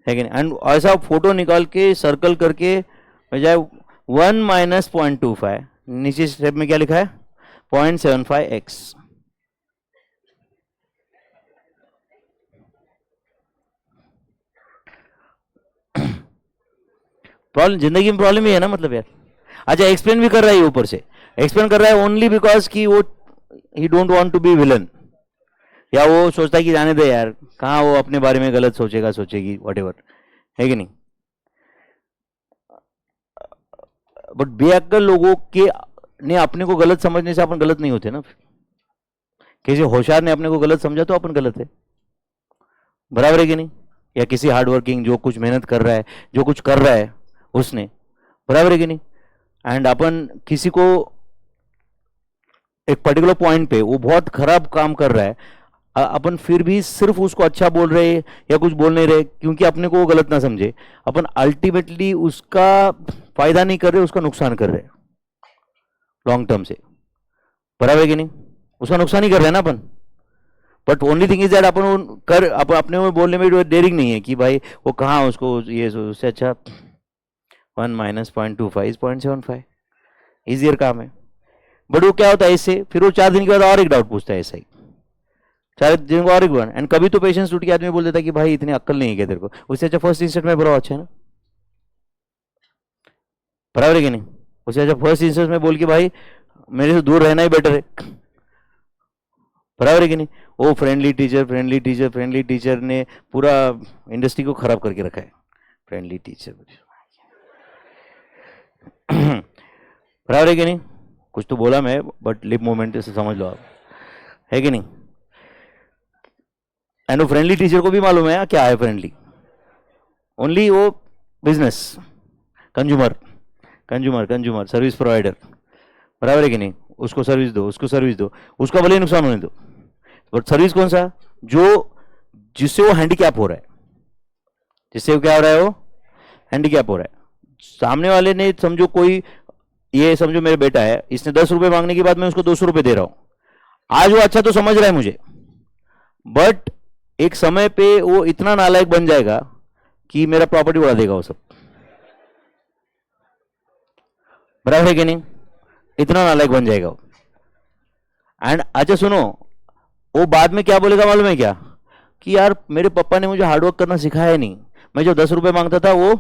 है कि नहीं? एंड ऐसा फोटो निकाल के सर्कल करके बजाय 1 माइनस 0.25, नीचे स्टेप में क्या लिखा है 0.75 एक्स। प्रॉब्लम जिंदगी में प्रॉब्लम ही है ना, मतलब यार। अच्छा एक्सप्लेन भी कर रहा है ऊपर से, एक्सप्लेन कर रहा है ओनली बिकॉज कि वो ही don't want to be villain, या वो सोचता है कि जाने दे यार, कहाँ वो अपने बारे में गलत सोचेगा सोचेगी वट, है कि नहीं? बट बेअक्ल लोगों के ने अपने को गलत समझने से अपन गलत नहीं होते ना। किसी होशियार ने अपने को गलत समझा तो अपन गलत है, बराबर है कि नहीं? या किसी हार्डवर्किंग जो कुछ मेहनत कर रहा है, जो कुछ कर रहा है उसने, बराबर है कि नहीं? एंड अपन किसी को एक पर्टिकुलर पॉइंट पे वो बहुत खराब काम कर रहा है, अपन फिर भी सिर्फ उसको अच्छा बोल रहे या कुछ बोल नहीं रहे क्योंकि अपने को वो गलत ना समझे, अपन अल्टीमेटली उसका फायदा नहीं कर रहे, उसका नुकसान कर रहे लॉन्ग टर्म से, बराबर है कि नहीं? उसका नुकसान ही कर रहे हैं ना अपन। But only thing is that अपन कर अपने में बोलने में डेयरिंग नहीं है कि भाई वो कहाँ उसको ये उससे अच्छा 1 माइनस 0.25 0.75 इजियर काम है। बट वो क्या होता है इससे, फिर वो 4 दिन के बाद और एक डाउट पूछता है ऐसा ही, 4 दिन को और एक बार, एंड कभी तो पेशेंस टूट के आदमी बोल देता है कि भाई इतनी अक्ल नहीं है क्या तेरे को, उससे अच्छा फर्स्ट इंस्टेंट में बोला अच्छा है ना, बराबर है कि नहीं? उससे अच्छा फर्स्ट इंस्टेंट में बोल के भाई मेरे से दूर रहना ही बेटर है, बराबर है कि नहीं? वो friendly teacher friendly teacher friendly teacher ने पूरा इंडस्ट्री को खराब करके रखा है, फ्रेंडली टीचर बराबर है कि नहीं? कुछ तो बोला मैं बट लिप मूवमेंट से समझ लो आप, है कि नहीं? एंड फ्रेंडली टीचर को भी मालूम है क्या है फ्रेंडली, ओनली वो business, consumer, consumer consumer service provider, बराबर है कि नहीं? उसको सर्विस दो, उसको सर्विस दो, उसका भले ही नुकसान होने दो, बट सर्विस कौन सा? जो जिससे वो हैंडीकैप हो रहा है, जिससे वो क्या हो रहा है, वो हैंडीकैप हो रहा है। सामने वाले ने समझो कोई, ये समझो मेरा बेटा है, इसने 10 रुपए मांगने के बाद मैं उसको 200 रुपए दे रहा हूं। आज वो अच्छा तो समझ रहा है मुझे, बट एक समय पे वो इतना नालायक बन जाएगा कि मेरा प्रॉपर्टी उड़ा देगा वो सब, बराबर है कि नहीं? इतना नालायक बन जाएगा वो। एंड अच्छा सुनो, वो बाद में क्या बोलेगा मालूम है क्या? कि यार मेरे पापा ने मुझे हार्डवर्क करना सिखाया नहीं, मैं जो 10 रुपए मांगता था वो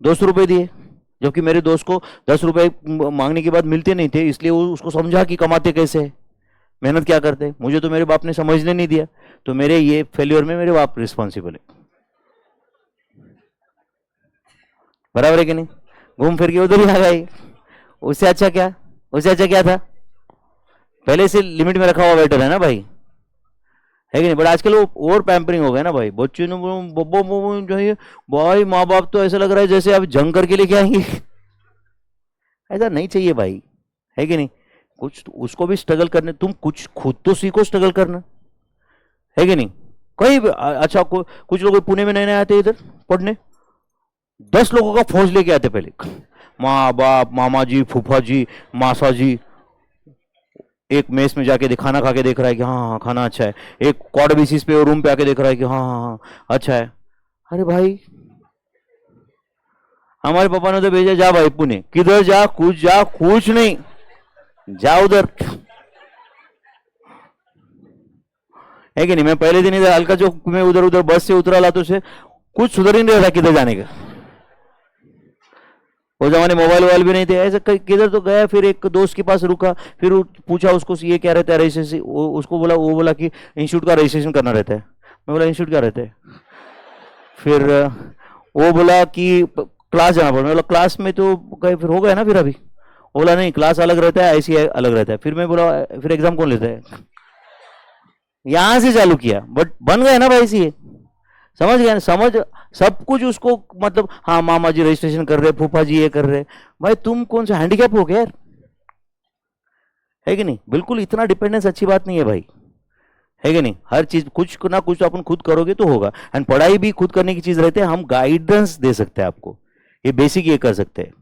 200 रुपए दिए, जबकि मेरे दोस्त को 10 रुपए मांगने के बाद मिलते नहीं थे, इसलिए वो उसको समझा कि कमाते कैसे है, मेहनत क्या करते। मुझे तो मेरे बाप ने समझने नहीं दिया, तो मेरे ये फेल्योर में मेरे बाप रिस्पॉन्सिबल है, बराबर है कि नहीं? घूम फिर के उधर ही आ गए। उससे अच्छा क्या, उससे अच्छा क्या था? पहले से लिमिट में रखा हुआ बेटर है ना भाई, है कि नहीं? बट आजकल वो ओवर पैम्परिंग हो गया ना भाई, बच्चे ने बब्बो बब्बो चाहिए भाई, माँ बाप तो ऐसा लग रहा है जैसे आप जंग करके लेके आएंगे। ऐसा नहीं चाहिए भाई, है कि नहीं? कुछ तो उसको भी स्ट्रगल करने, तुम कुछ खुद तो सीखो स्ट्रगल करना, है कि नहीं? कहीं अच्छा कुछ लोग पुणे में नए नए आते इधर पढ़ने, 10 लोगों का फौज लेके आते पहले, माँ बाप, मामा जी, फूफा जी, मासा जी। एक मेस में जाके खाना खा के देख रहा है कि हाँ हाँ खाना अच्छा है, एक क्वार्टर बेसिस पे रूम पे आके देख रहा है कि हाँ हाँ हाँ अच्छा है। अरे भाई, हमारे पापा ने तो भेजा, जा भाई पुणे, किधर जा, कुछ नहीं, जा उधर, है कि नहीं? मैं पहले दिन इधर हल्का जो मैं उधर उधर बस से उतरा ला, तो से कुछ सुधर ही नहीं रहा किधर जाने का। वो जमाने मोबाइल वोबाइल भी नहीं थे, ऐसे किधर तो गया, फिर एक दोस्त के पास रुका, फिर पूछा उसको ये क्या रहता है रजिस्ट्रेशन, उसको बोला, वो बोला कि इंस्टीट्यूट का रजिस्ट्रेशन करना रहता है। मैं बोला इंस्टीट्यूट क्या रहता है? फिर वो बोला कि क्लास जाना पड़ा। मैं बोला क्लास में तो गए, फिर हो गया ना फिर अभी। वो बोला नहीं, क्लास अलग रहता है, ऐसी अलग रहता है। फिर मैं बोला फिर एग्जाम कौन लेता है? यहां से चालू किया, बट बन गया ना भाई सी, समझ गया ना? समझ सब कुछ उसको, मतलब हाँ मामा जी रजिस्ट्रेशन कर रहे, फूफा जी ये कर रहे, भाई तुम कौन सा हैंडीकैप हो गया यार, है कि नहीं? बिल्कुल इतना डिपेंडेंस अच्छी बात नहीं है भाई, है कि नहीं? हर चीज कुछ ना कुछ तो अपन खुद करोगे तो होगा। एंड पढ़ाई भी खुद करने की चीज रहती है, हम गाइडेंस दे सकते हैं आपको, ये बेसिक ये कर सकते हैं,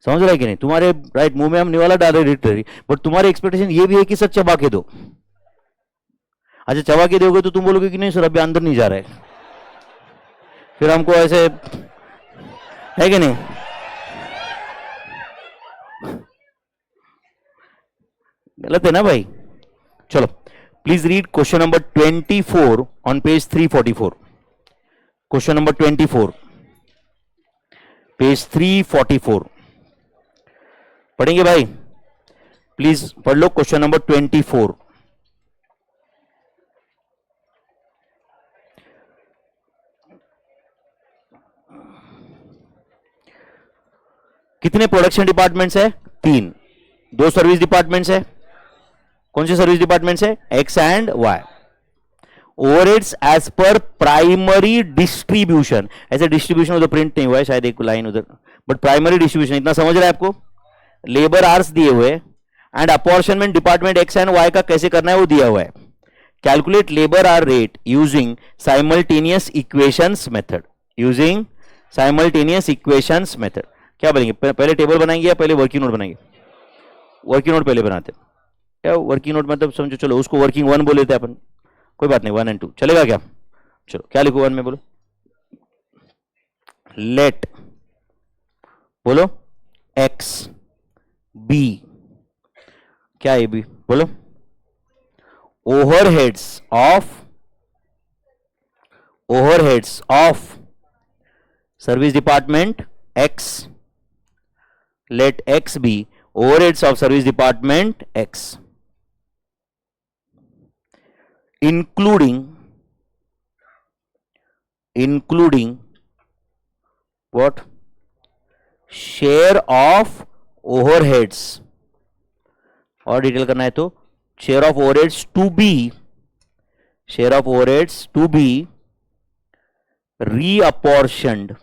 समझ रहा है कि नहीं? तुम्हारे राइट मुंह में हम निवाला डाल रहे लिटरली, बट तुम्हारी एक्सपेक्टेशन ये भी है कि सर चबा के दो। अच्छा चबा के दोगे तो तुम बोलोगे कि नहीं सर अभी अंदर नहीं जा रहा है, फिर हमको ऐसे, है कि नहीं? गलत है ना भाई? चलो please read question number 24 on page 344। Question number 24 page 344 पढ़ेंगे भाई, प्लीज पढ़ लो क्वेश्चन नंबर 24। कितने प्रोडक्शन डिपार्टमेंट्स है? 3। 2 सर्विस डिपार्टमेंट्स है। कौन से सर्विस डिपार्टमेंट्स है? X and Y. Overheads as per primary distribution, ऐसे डिस्ट्रीब्यूशन उधर प्रिंट नहीं हुआ है, शायद एक लाइन उधर, बट प्राइमरी डिस्ट्रीब्यूशन इतना समझ रहा है आपको? लेबर आवर्स दिए हुए and apportionment department X and Y का कैसे करना है वो दिया हुआ है। Calculate labour hour rate using simultaneous equations method, using simultaneous equations method. क्या बनेंगे? पहले टेबल बनाएंगे या पहले वर्किंग नोट बनाएंगे? वर्किंग नोट पहले बनाते हैं क्या? वर्किंग नोट मतलब समझो, चलो उसको वर्किंग 1 बोल लेते हैं अपन, कोई बात नहीं, 1 एंड 2 चलेगा क्या? चलो क्या लिखो 1 में, बोलो लेट, बोलो एक्स बी, क्या है बी? बोलो overheads of service department x, let x be overheads of service department x, including what? share of overheads, और डिटेल करना है तो share of overheads to be share of overheads to be reapportioned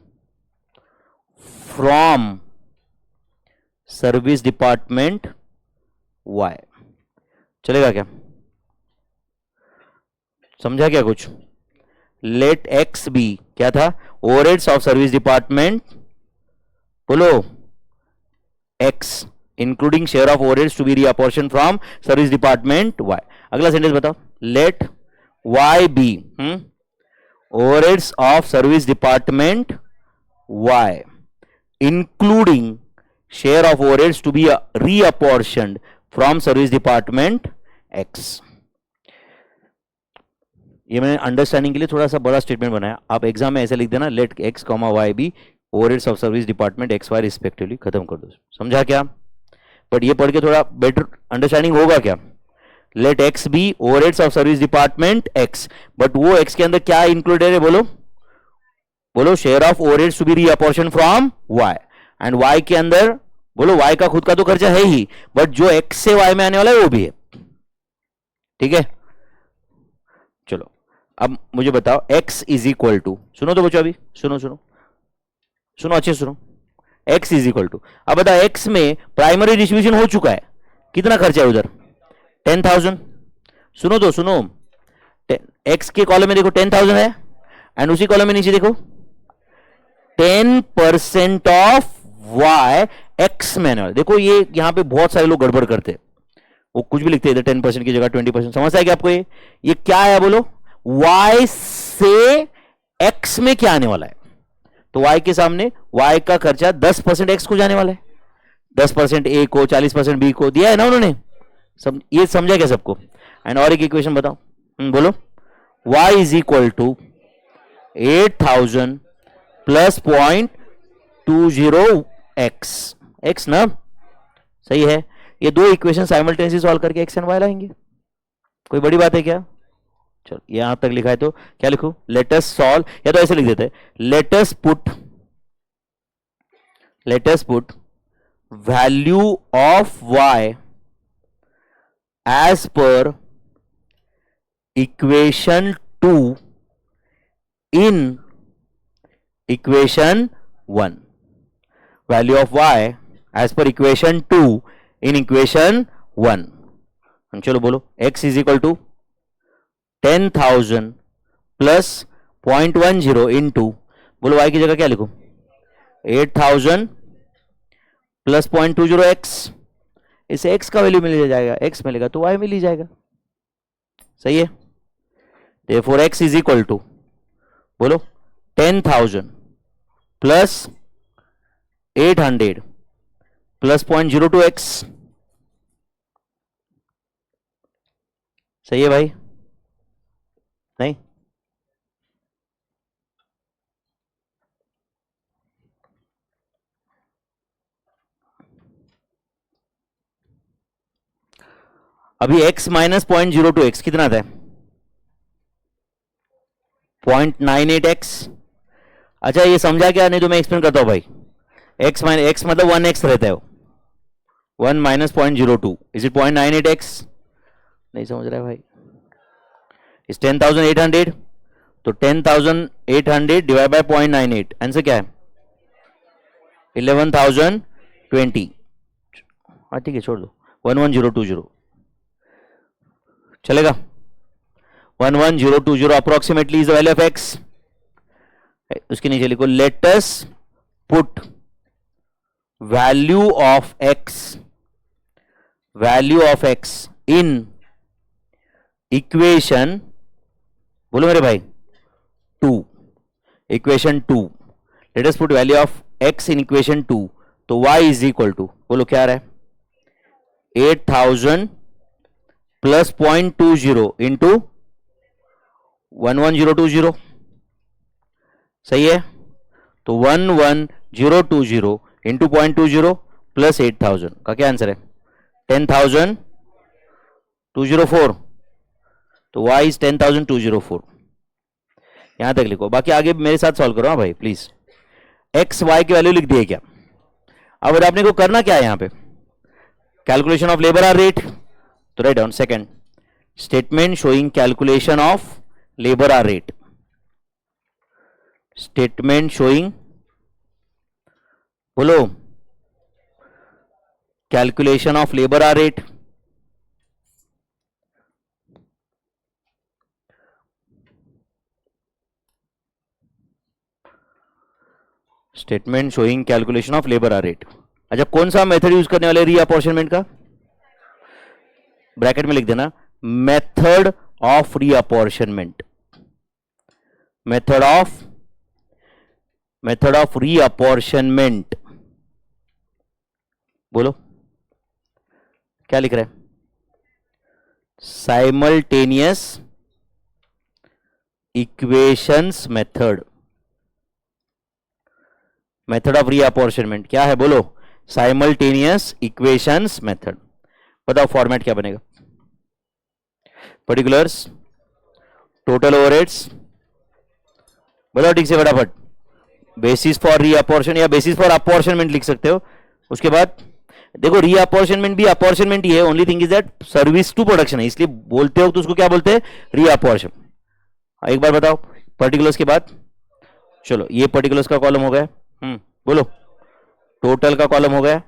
from service department Y। चलेगा क्या? समझा क्या कुछ? Late X B क्या था? ओवरहेड्स ऑफ सर्विस डिपार्टमेंट, बोलो, X including share of overheads to be reapportion from service department Y। अगला sentence बताओ, let Y be overheads of service department Y including share of overheads to be reapportioned from service department X। ये मैंने understanding के लिए थोड़ा सा बड़ा statement बनाया। आप एग्जाम में ऐसे लिख देना, let X comma Y be overheads of service department X Y respectively, खत्म कर दो। समझा क्या? बट ये पढ़ के थोड़ा बेटर अंडरस्टैंडिंग होगा क्या? Let X be overheads of service department X, but वो एक्स के अंदर क्या इंक्लूडेड है? बोलो बोलो, share of overheads to be reapportion from Y, and Y के अंदर बोलो वाई का खुद का तो खर्चा है ही, बट जो एक्स से वाई में आने वाला है वो भी है। ठीक है, चलो अब मुझे बताओ, x इज इक्वल टू, सुनो तो बच्चों, अभी सुनो सुनो सुनो अच्छे सुनो, x इज इक्वल टू, अब बताओ x में प्राइमरी डिस्ट्रीब्यूशन हो चुका है, कितना खर्चा है उधर? 10,000। सुनो तो सुनो, x के कॉलम में देखो 10,000 है, एंड उसी कॉलम में नीचे देखो 10% ऑफ y x मैनुअल। देखो ये यहां पे बहुत सारे लोग गड़बड़ करते हैं, वो कुछ भी लिखते हैं इधर 10% की जगह 20%। समझता है क्या आपको? ये क्या है? बोलो, y से x में क्या आने वाला है? तो y के सामने y का खर्चा 10% x को जाने वाला है, 10% a को, 40% b को दिया है ना उन्होंने। ये समझा क्या सबको? एंड और एक इक्वेशन बताओ, बोलो, y is equal to 8,000 plus 0.20 x ना, सही है। ये दो इक्वेशन साइमल्टेनियसली सॉल्व करके x एंड y लाएंगे, कोई बड़ी बात है क्या? चलो यहां तक लिखा है तो क्या लिखूं? लेट अस सॉल्व, या तो ऐसे लिख देते हैं, let us put value of y as per equation 2 in equation 1। Value of y as per equation 2 in equation 1। चलो बोलो, x is equal to 10,000 plus 0.10 into, बोलो y की जगह क्या लिखो? 8,000 प्लस 0.20 x। इसे x का वैल्यू मिल जाएगा, x मिलेगा तो y मिल ही जाएगा, सही है। therefore x is equal to, बोलो, 10,000 प्लस 800 प्लस 0.02 x। सही है भाई? नहीं? अभी x माइनस 0.02 x कितना आता है? 0.98 x। अच्छा ये समझा क्या? नहीं तो मैं एक्सप्लेन करता हूं भाई। x माइनस x मतलब 1x रहता है, 1 माइनस 0.02 इज इट 0.98 x? नहीं समझ रहा है भाई? इस 10,800, तो 10,800 डिवाइड बाय 0.98, आंसर क्या है? 11,020। हाँ ठीक है, छोड़ दो, 11020 चलेगा। 11020 approximately is the value of x। उसके नीचे लिखो, late us put value of x in equation, बोलो मेरे भाई, 2, equation 2। Late us put value of x in equation 2, तो y इज इक्वल टू, बोलो क्या आ रहा है? 8,000 प्लस 0.20 इंटू 11020, सही है। तो 11020 इंटू 0.20 प्लस 8,000 का क्या आंसर है? 10,204। तो y इज 10,204। यहां तक लिखो, बाकी आगे मेरे साथ सॉल्व करो। हाँ भाई प्लीज। x y की वैल्यू लिख दिए क्या? अब आपने को करना क्या है यहां पे? Calculation of labour hour rate, तो right down second statement showing calculation of labour hour rate, statement showing, बोलो, calculation of labour hour rate, statement showing calculation of labour hour rate. अच्छा, कौन सा मेथड यूज करने वाले रीअपॉर्शनमेंट का? Bracket में लिख देना method of reapportionment, method of reapportionment. बोलो क्या लिख रहा है? Simultaneous equations method, method of reapportionment क्या है? बोलो, साइमल्टेनियस इक्वेशंस मेथड। बताओ फॉर्मेट क्या बनेगा? पर्टिकुलर्स, टोटल ओवरहेड्स, बोलो ठीक से फटाफट। बेसिस फॉर रीअपॉर्शन या बेसिस फॉर अपॉर्शनमेंट लिख सकते हो। उसके बाद देखो, रीअपॉर्शनमेंट भी अपॉर्शनमेंट ही है, only thing is that service to production है, इसलिए बोलते हो तो उसको क्या बोलते हैं? रीअपॉर्शन। एक बार बताओ पर्टिकुलर्स के बाद। चलो ये पर्टिकुलर्स का कॉलम हो गया। बोलो टोटल का कॉलम हो गया।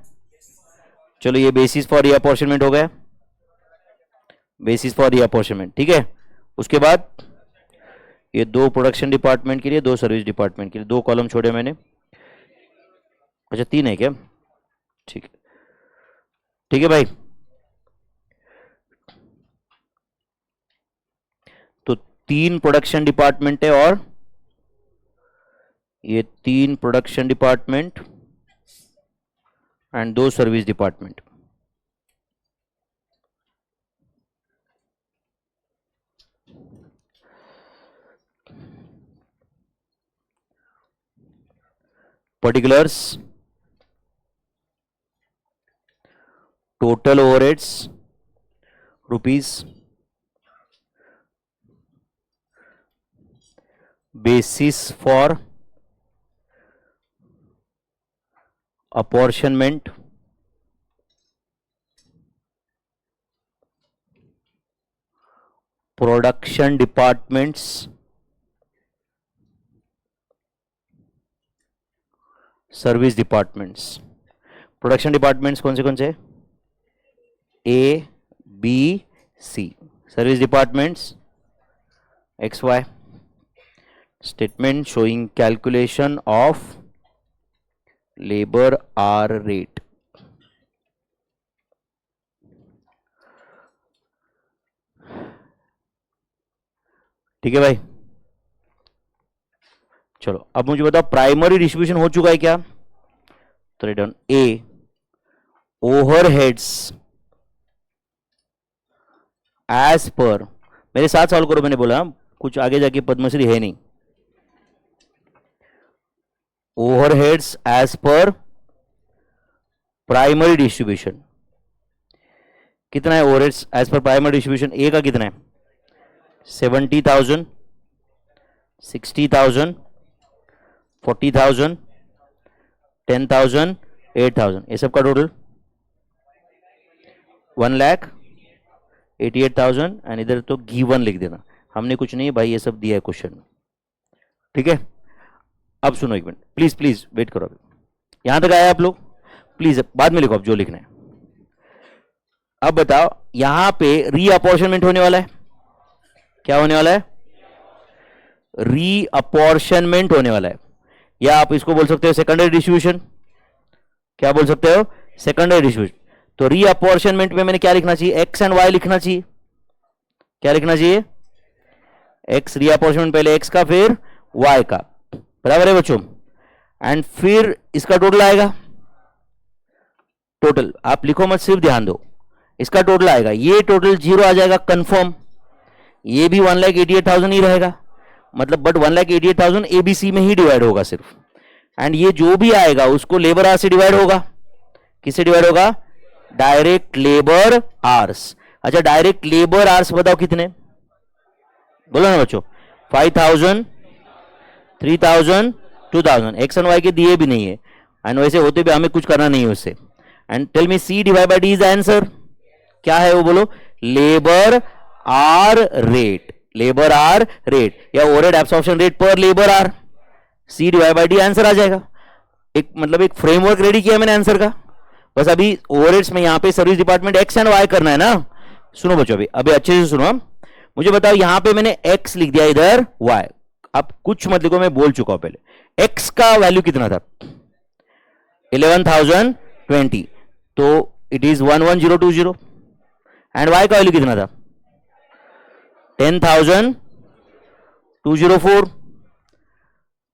चलो ये बेसिस फॉर रीअपॉर्शनमेंट हो गया, बेसिस फॉर रीअपॉर्शनमेंट, ठीक है। उसके बाद ये दो प्रोडक्शन डिपार्टमेंट के लिए, दो सर्विस डिपार्टमेंट के लिए, दो कॉलम छोड़े मैंने। अच्छा तीन है क्या? ठीक है, ठीक है भाई। तो तीन प्रोडक्शन डिपार्टमेंट है और ये तीन प्रोडक्शन डिपार्टमेंट एंड दो service department. Particulars, total overheads rupees, basis for apportionment, production departments, service departments. Production departments कौन से? A B C. Service departments X Y. Statement showing calculation of labour hour rate. ठीक है भाई। चलो अब मुझे बताओ प्राइमरी डिस्ट्रीब्यूशन हो चुका है क्या? तो रिटर्न ए ओवरहेड्स एज पर, मेरे साथ सॉल्व करो, मैंने बोला कुछ आगे जाके पद्मश्री है नहीं। Overheads as per primary distribution कितना है? Overheads as per primary distribution A का कितना है? 70,000, 60,000, 40,000, 10,000, 8,000, ये सब का टोटल 1,88,000। एंड इधर तो गिवन लिख देना, हमने कुछ नहीं भाई, ये सब दिया है क्वेश्चन में, ठीक है। अब सुनो एक मिनट, प्लीज प्लीज वेट करो, अभी यहां तक आया आप लोग? प्लीज बाद में लिखो आप जो लिखना है। अब बताओ यहां पे रीअपॉर्शनमेंट होने वाला है, क्या होने वाला है? रीअपॉर्शनमेंट होने वाला है, या आप इसको बोल सकते हो सेकेंडरी डिस्ट्रीब्यूशन। क्या बोल सकते हो? Secondary distribution. तो रीअपॉर्शनमेंट में मैंने क्या लिखना चाहिए? एक्स एंड वाई लिखना चाहिए। क्या लिखना चाहिए? एक्स, रीअपॉर्शनमेंट पहले एक्स का फिर वाई का, बराबर है बच्चों। एंड फिर इसका टोटल आएगा, टोटल आप लिखो मत, सिर्फ ध्यान दो, इसका टोटल आएगा, ये टोटल 0 आ जाएगा कंफर्म। ये भी 1,88,000 ही रहेगा, मतलब बट 1,88,000 एबीसी में ही डिवाइड होगा सिर्फ। एंड ये जो भी आएगा उसको लेबर आर से डिवाइड होगा। किससे डिवाइड होगा? Direct labour hours. अच्छा डायरेक्ट लेबर आर्स बताओ कितने? बोलो ना बच्चों। 5,000, 3,000, 2,000। एक्स एंड वाई के दिए भी नहीं है, एंड वैसे होते भी हमें कुछ करना नहीं है उससे। And tell me C divide by D is answer. क्या है वो बोलो? Labour hour rate, labour hour rate या overhead absorption rate per labour hour, C divide by D answer आ जाएगा। एक मतलब एक फ्रेमवर्क रेडी किया मैंने आंसर का, बस अभी ओवरहेड्स में यहां पे service department X and Y करना है ना। सुनो बच्चों, अभी अभी अच्छे से सुनो, मुझे बताओ यहां पे मैंने एक्स लिख दिया, इधर वाई, अब कुछ मत लिखो, मैं बोल चुका हूं पहले। एक्स का वैल्यू कितना था 11,020, तो इट इज 11020, एंड वाई का वैल्यू कितना था 10,204,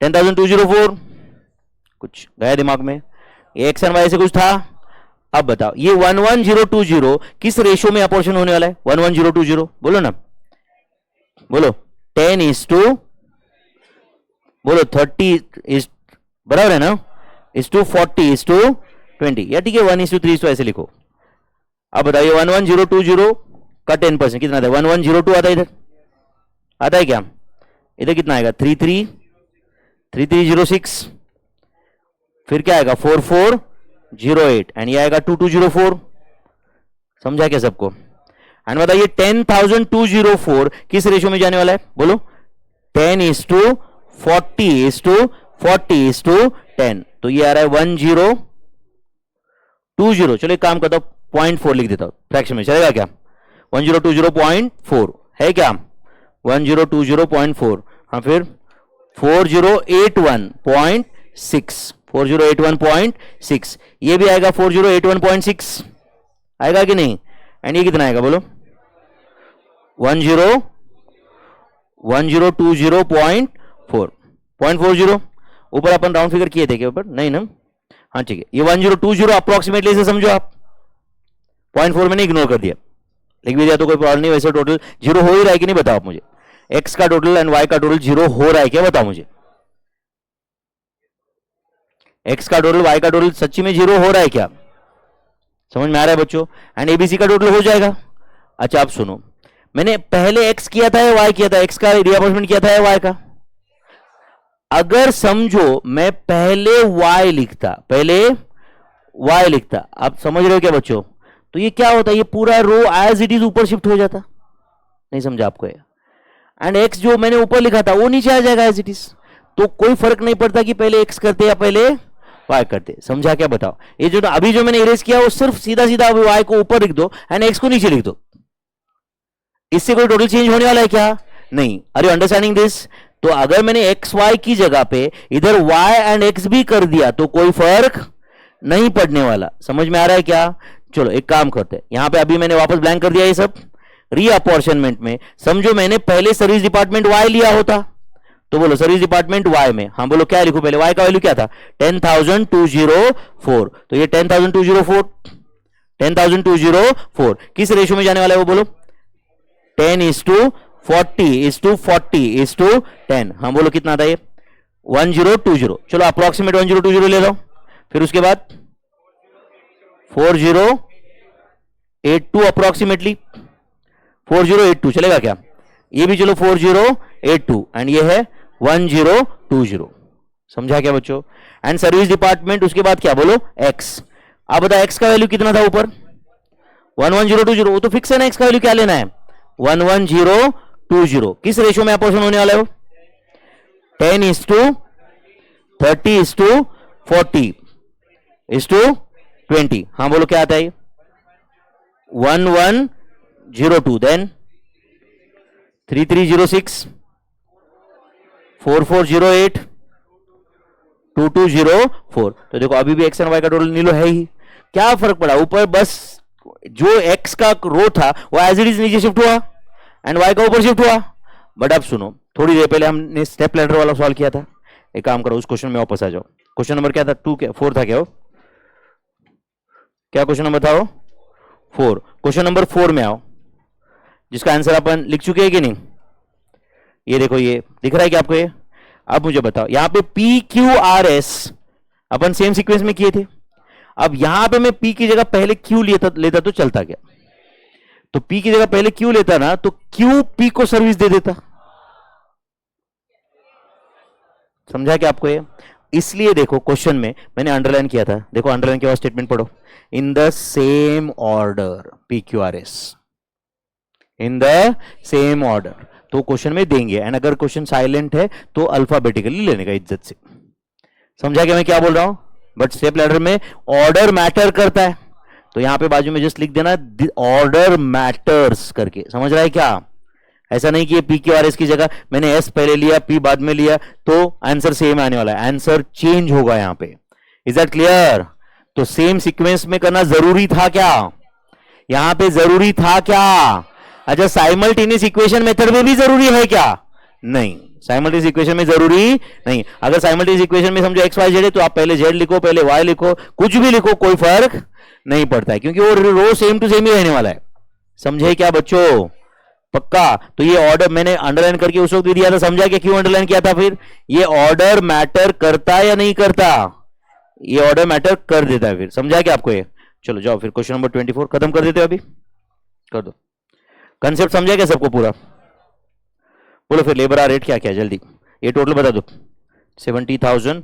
10,204, कुछ गया दिमाग में, एक्स एंड वाई से कुछ था। अब बताओ ये 11020 किस रेशो में अपोर्शन होने वाला है 11020, बोलो ना, बोलो 10:, बोलो 30 इज बराबर है ना, इज टू 40:20, या ठीक है 1:3 तो ऐसे लिखो। अब बताइए 11020 का 10% कितना आता है 1102 आता है, इधर आता है क्या, इधर कितना आएगा 3306, फिर क्या आएगा 4408, एंड ये आएगा 2204, समझा क्या सबको। एंड बताइए 10,204 किस रेशो में जाने वाला है, बोलो 10:40:40:10, तो ये आ रहा है 1020। चलो एक काम करता हूं 0.4 लिख देता हूं, फ्रैक्शन में चलेगा क्या, 1020.4 है क्या, 1020.4, हाँ फिर 4081.6, 4081.6, ये भी आएगा 4081.6 आएगा कि नहीं, एंड ये कितना आएगा बोलो 1020.40, ऊपर अपन राउंड फिगर किए थे क्या ऊपर, नहीं ना, हाँ ठीक है, ये 1020 अप्रोक्सीमेटली से समझो आप, 0.4 मैंने इग्नोर कर दिया, लिख भी दिया तो कोई प्रॉब्लम नहीं, वैसे टोटल जीरो हो ही रहा है कि नहीं बताओ आप मुझे, एक्स का टोटल एंड वाई का टोटल जीरो हो रहा है क्या बताओ मुझे, एक्स का टोटल वाई का टोटल सच्ची में जीरो हो रहा है क्या, समझ में आ रहा है बच्चों, एंड एबीसी का टोटल हो जाएगा। अच्छा आप सुनो, मैंने पहले एक्स किया था या वाई किया था, एक्स का रिअपोर्शमेंट किया था या वाई का, अगर समझो मैं पहले वाई लिखता, आप समझ रहे हो क्या बच्चों, तो ये क्या होता है, ये पूरा रो एज इट इज ऊपर शिफ्ट हो जाता, नहीं समझा आपको ये, एंड एक्स जो मैंने ऊपर लिखा था वो नीचे आ जाएगा एज इट इज, तो कोई फर्क नहीं पड़ता कि पहले एक्स करते या पहले वाई करते, समझा क्या बताओ। ये जो अभी जो मैंने इरेज किया वो सिर्फ सीधा सीधा वाई को ऊपर लिख दो एंड एक्स को नीचे लिख दो, इससे कोई टोटल चेंज होने वाला है क्या, नहीं, आर यू अंडरस्टैंडिंग दिस। तो अगर मैंने एक्स वाई की जगह पे इधर वाई एंड एक्स भी कर दिया तो कोई फर्क नहीं पड़ने वाला, समझ में आ रहा है क्या। चलो एक काम करते हैं, यहां पे अभी मैंने वापस ब्लैंक कर दिया ये सब, रीअपॉर्शनमेंट में समझो मैंने पहले सर्विस डिपार्टमेंट वाई लिया होता, तो बोलो सर्विस डिपार्टमेंट वाई में, हाँ बोलो क्या लिखो पहले, वाई का वैल्यू क्या था 10,204, तो ये 10,204 किस रेशो में जाने वाला है वो बोलो 10:40:40:10, हाँ बोलो कितना आता है ये 1020, चलो अप्रोक्सीमेट 1020 ले लो, फिर उसके बाद 4082 अप्रोक्सीमेटली 4082 चलेगा क्या, ये भी चलो 4082, एंड ये है 1020, समझा क्या बच्चों। एंड सर्विस डिपार्टमेंट उसके बाद क्या बोलो एक्स, आप बताओ एक्स का वैल्यू कितना था ऊपर 11020, वो तो फिक्स है ना, एक्स का वैल्यू क्या लेना है 11020, किस रेशो में अपोर्शन होने वाला है वो 10:30:40:20, हाँ बोलो क्या आता है 1102, देन 3306, 4408, 2204, तो देखो अभी भी एक्स एंड वाई का टोटल नीलो है ही, क्या फर्क पड़ा ऊपर, बस जो एक्स का रो था वो एज इट इज नीचे शिफ्ट हुआ एंड वाई का ऊपर शिफ्ट हुआ। बट अब सुनो, थोड़ी देर पहले हमने स्टेप लैडर वाला सवाल किया था, एक काम करो उस क्वेश्चन में वापस आ जाओ, क्वेश्चन नंबर क्या था 2 क्या 4 था क्या वो, क्या क्वेश्चन नंबर था वो 4, क्वेश्चन नंबर 4 में आओ, जिसका आंसर अपन लिख चुके हैं कि नहीं, ये देखो ये दिख रहा है क्या आपको ये, अब मुझे बताओ यहां पे पी क्यू आर एस अपन सेम सीक्वेंस में किए थे, अब यहां पे मैं पी की जगह पहले क्यू लेता तो चलता क्या, तो पी की जगह पहले क्यू लेता ना तो क्यू पी को सर्विस दे देता, समझा क्या आपको ये। इसलिए देखो क्वेश्चन में मैंने अंडरलाइन किया था, देखो अंडरलाइन के बाद स्टेटमेंट पढ़ो, in the same order P Q R S, in the same order, तो क्वेश्चन में देंगे। एंड अगर क्वेश्चन साइलेंट है तो अल्फाबेटिकली लेने का इज्जत से। समझा क्या मैं क्या बोल रहा हूं? बट स्टेप लैडर में ऑर्डर मैटर करता है, तो यहां पे बाजू में जस्ट लिख देना ऑर्डर मैटर्स करके। समझ रहा है क्या? ऐसा नहीं कि पी क्यू आर एस की जगह मैंने एस पहले लिया पी बाद में लिया तो आंसर सेम आने वाला है, आंसर चेंज होगा यहां पे। Is that clear? तो सेम सीक्वेंस में करना जरूरी था क्या? यहां पे जरूरी था क्या? अच्छा, साइमल्टेनियस इक्वेशन मेथड में भी जरूरी है क्या? नहीं, साइमल्टेनियस इक्वेशन में जरूरी नहीं। अगर साइमल्टेनियस इक्वेशन में समझो एक्स वाई जेड है तो आप पहले जेड लिखो पहले वाई लिखो, कुछ भी लिखो, कोई फर्क नहीं पड़ता है, क्योंकि वो रो सेम टू सेम ही रहने वाला है। समझे क्या बच्चों? पक्का? तो ये ऑर्डर मैंने अंडरलाइन करके उस वक्त भी दिया था, समझा क्या क्यों अंडरलाइन किया था? फिर ये ऑर्डर मैटर करता है या नहीं करता? ये ऑर्डर मैटर कर देता है। फिर समझा क्या आपको ये? चलो जाओ फिर क्वेश्चन नंबर 24 खत्म कर देते हो, अभी कर दो। कंसेप्ट समझा क्या सबको पूरा? बोलो फिर लेबर रेट क्या क्या जल्दी, ये टोटल बता दो। 70,000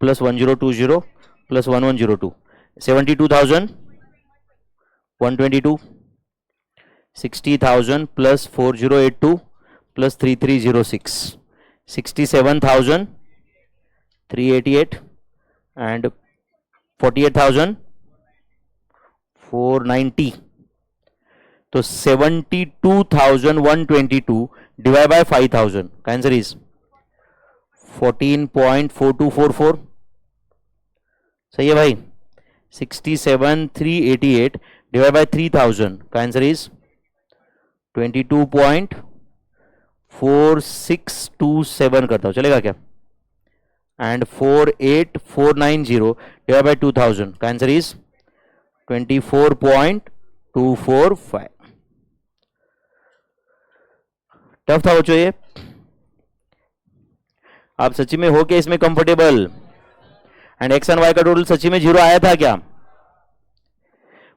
plus 1020 plus 1102, 72,000 122, 60,000 plus 4082 plus 3306, 67,000 388 and 48,490। तो 72,122 डिवाइड बाय 5,000 का आंसर इज 14.4244। सही है भाई? 67,388 डिवाइड बाय 3,000 का आंसर इज 22.4627 करता हूं, चलेगा क्या? एंड 48,490 डिवाइड बाय 2,000 का आंसर इज 24.245। टफ था बच्चों ये? आप सच्ची में हो क्या इसमें comfortable? And X and Y का टोटल सच्ची में 0 आया था क्या?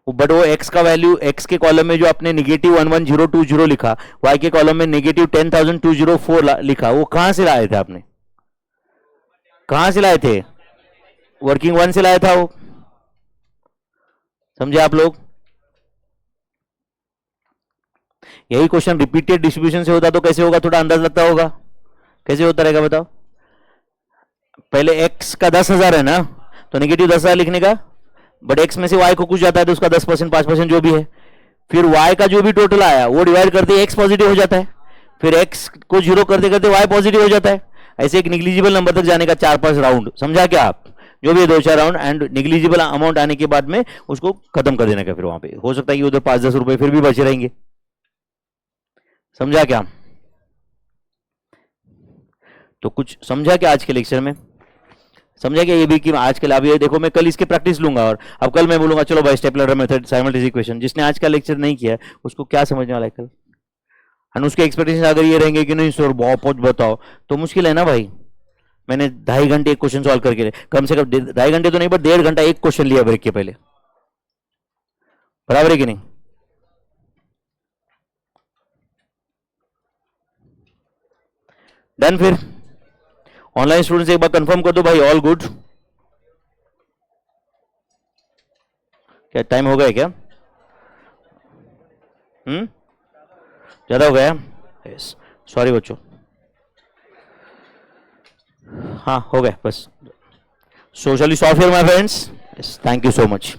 बट वो एक्स का वैल्यू, एक्स के कॉलम में जो आपने नेगेटिव 11,020 लिखा, वाई के कॉलम में नेगेटिव 10,204 लिखा, वो कहां से लाए थे आपने? कहां से लाए थे? वर्किंग वन से लाया था वो। समझे आप लोग? यही क्वेश्चन रिपीटेड डिस्ट्रीब्यूशन से होता तो कैसे होगा? थोड़ा अंदाज लगता होगा कैसे होता रहेगा, बताओ। पहले एक्स का 10,000 है ना, तो नेगेटिव 10,000 लिखने का, बट एक्स में से वाई को कुछ जाता है तो उसका 10%, 5% जो भी है, फिर वाई का जो भी टोटल आया वो डिवाइड करते एक्स पॉजिटिव हो जाता है, फिर एक्स को 0 करते करते वाई पॉजिटिव हो जाता है। ऐसे एक निग्लिजिबल नंबर तक जाने का 4-5 राउंड। समझा क्या आप? जो भी 2-4 राउंड एंड निग्लिजिबल अमाउंट आने के बाद में उसको खत्म कर देने का। फिर वहां पे हो सकता है कि उधर 5-10 रुपए फिर भी बचे रहेंगे। समझा क्या? तो कुछ समझा क्या आज के लेक्चर में? समझा क्या ये भी कि आज कल, अभी देखो मैं कल इसके प्रैक्टिस लूंगा और अब कल मैं बोलूंगा चलो भाई step ladder method, simultaneous equation. जिसने आज का लेक्चर नहीं किया उसको क्या समझने वाला है कल? और उसके एक्सपेक्टेशन अगर ये रहेंगे कि नहीं सर बहुत बताओ, तो मुश्किल है ना भाई। मैंने 2.5 घंटे एक क्वेश्चन सॉल्व करके, कम से कम 2.5 घंटे तो नहीं बट 1.5 घंटा एक क्वेश्चन लिया ब्रेक के पहले। बराबर है कि नहीं? डन। फिर ऑनलाइन स्टूडेंट्स एक बार कंफर्म कर दो भाई, ऑल गुड? क्या टाइम हो गया क्या? ज्यादा हो गया? यस, सॉरी बच्चों। हाँ हो गया बस। Socially software my friends. Yes, thank you so much.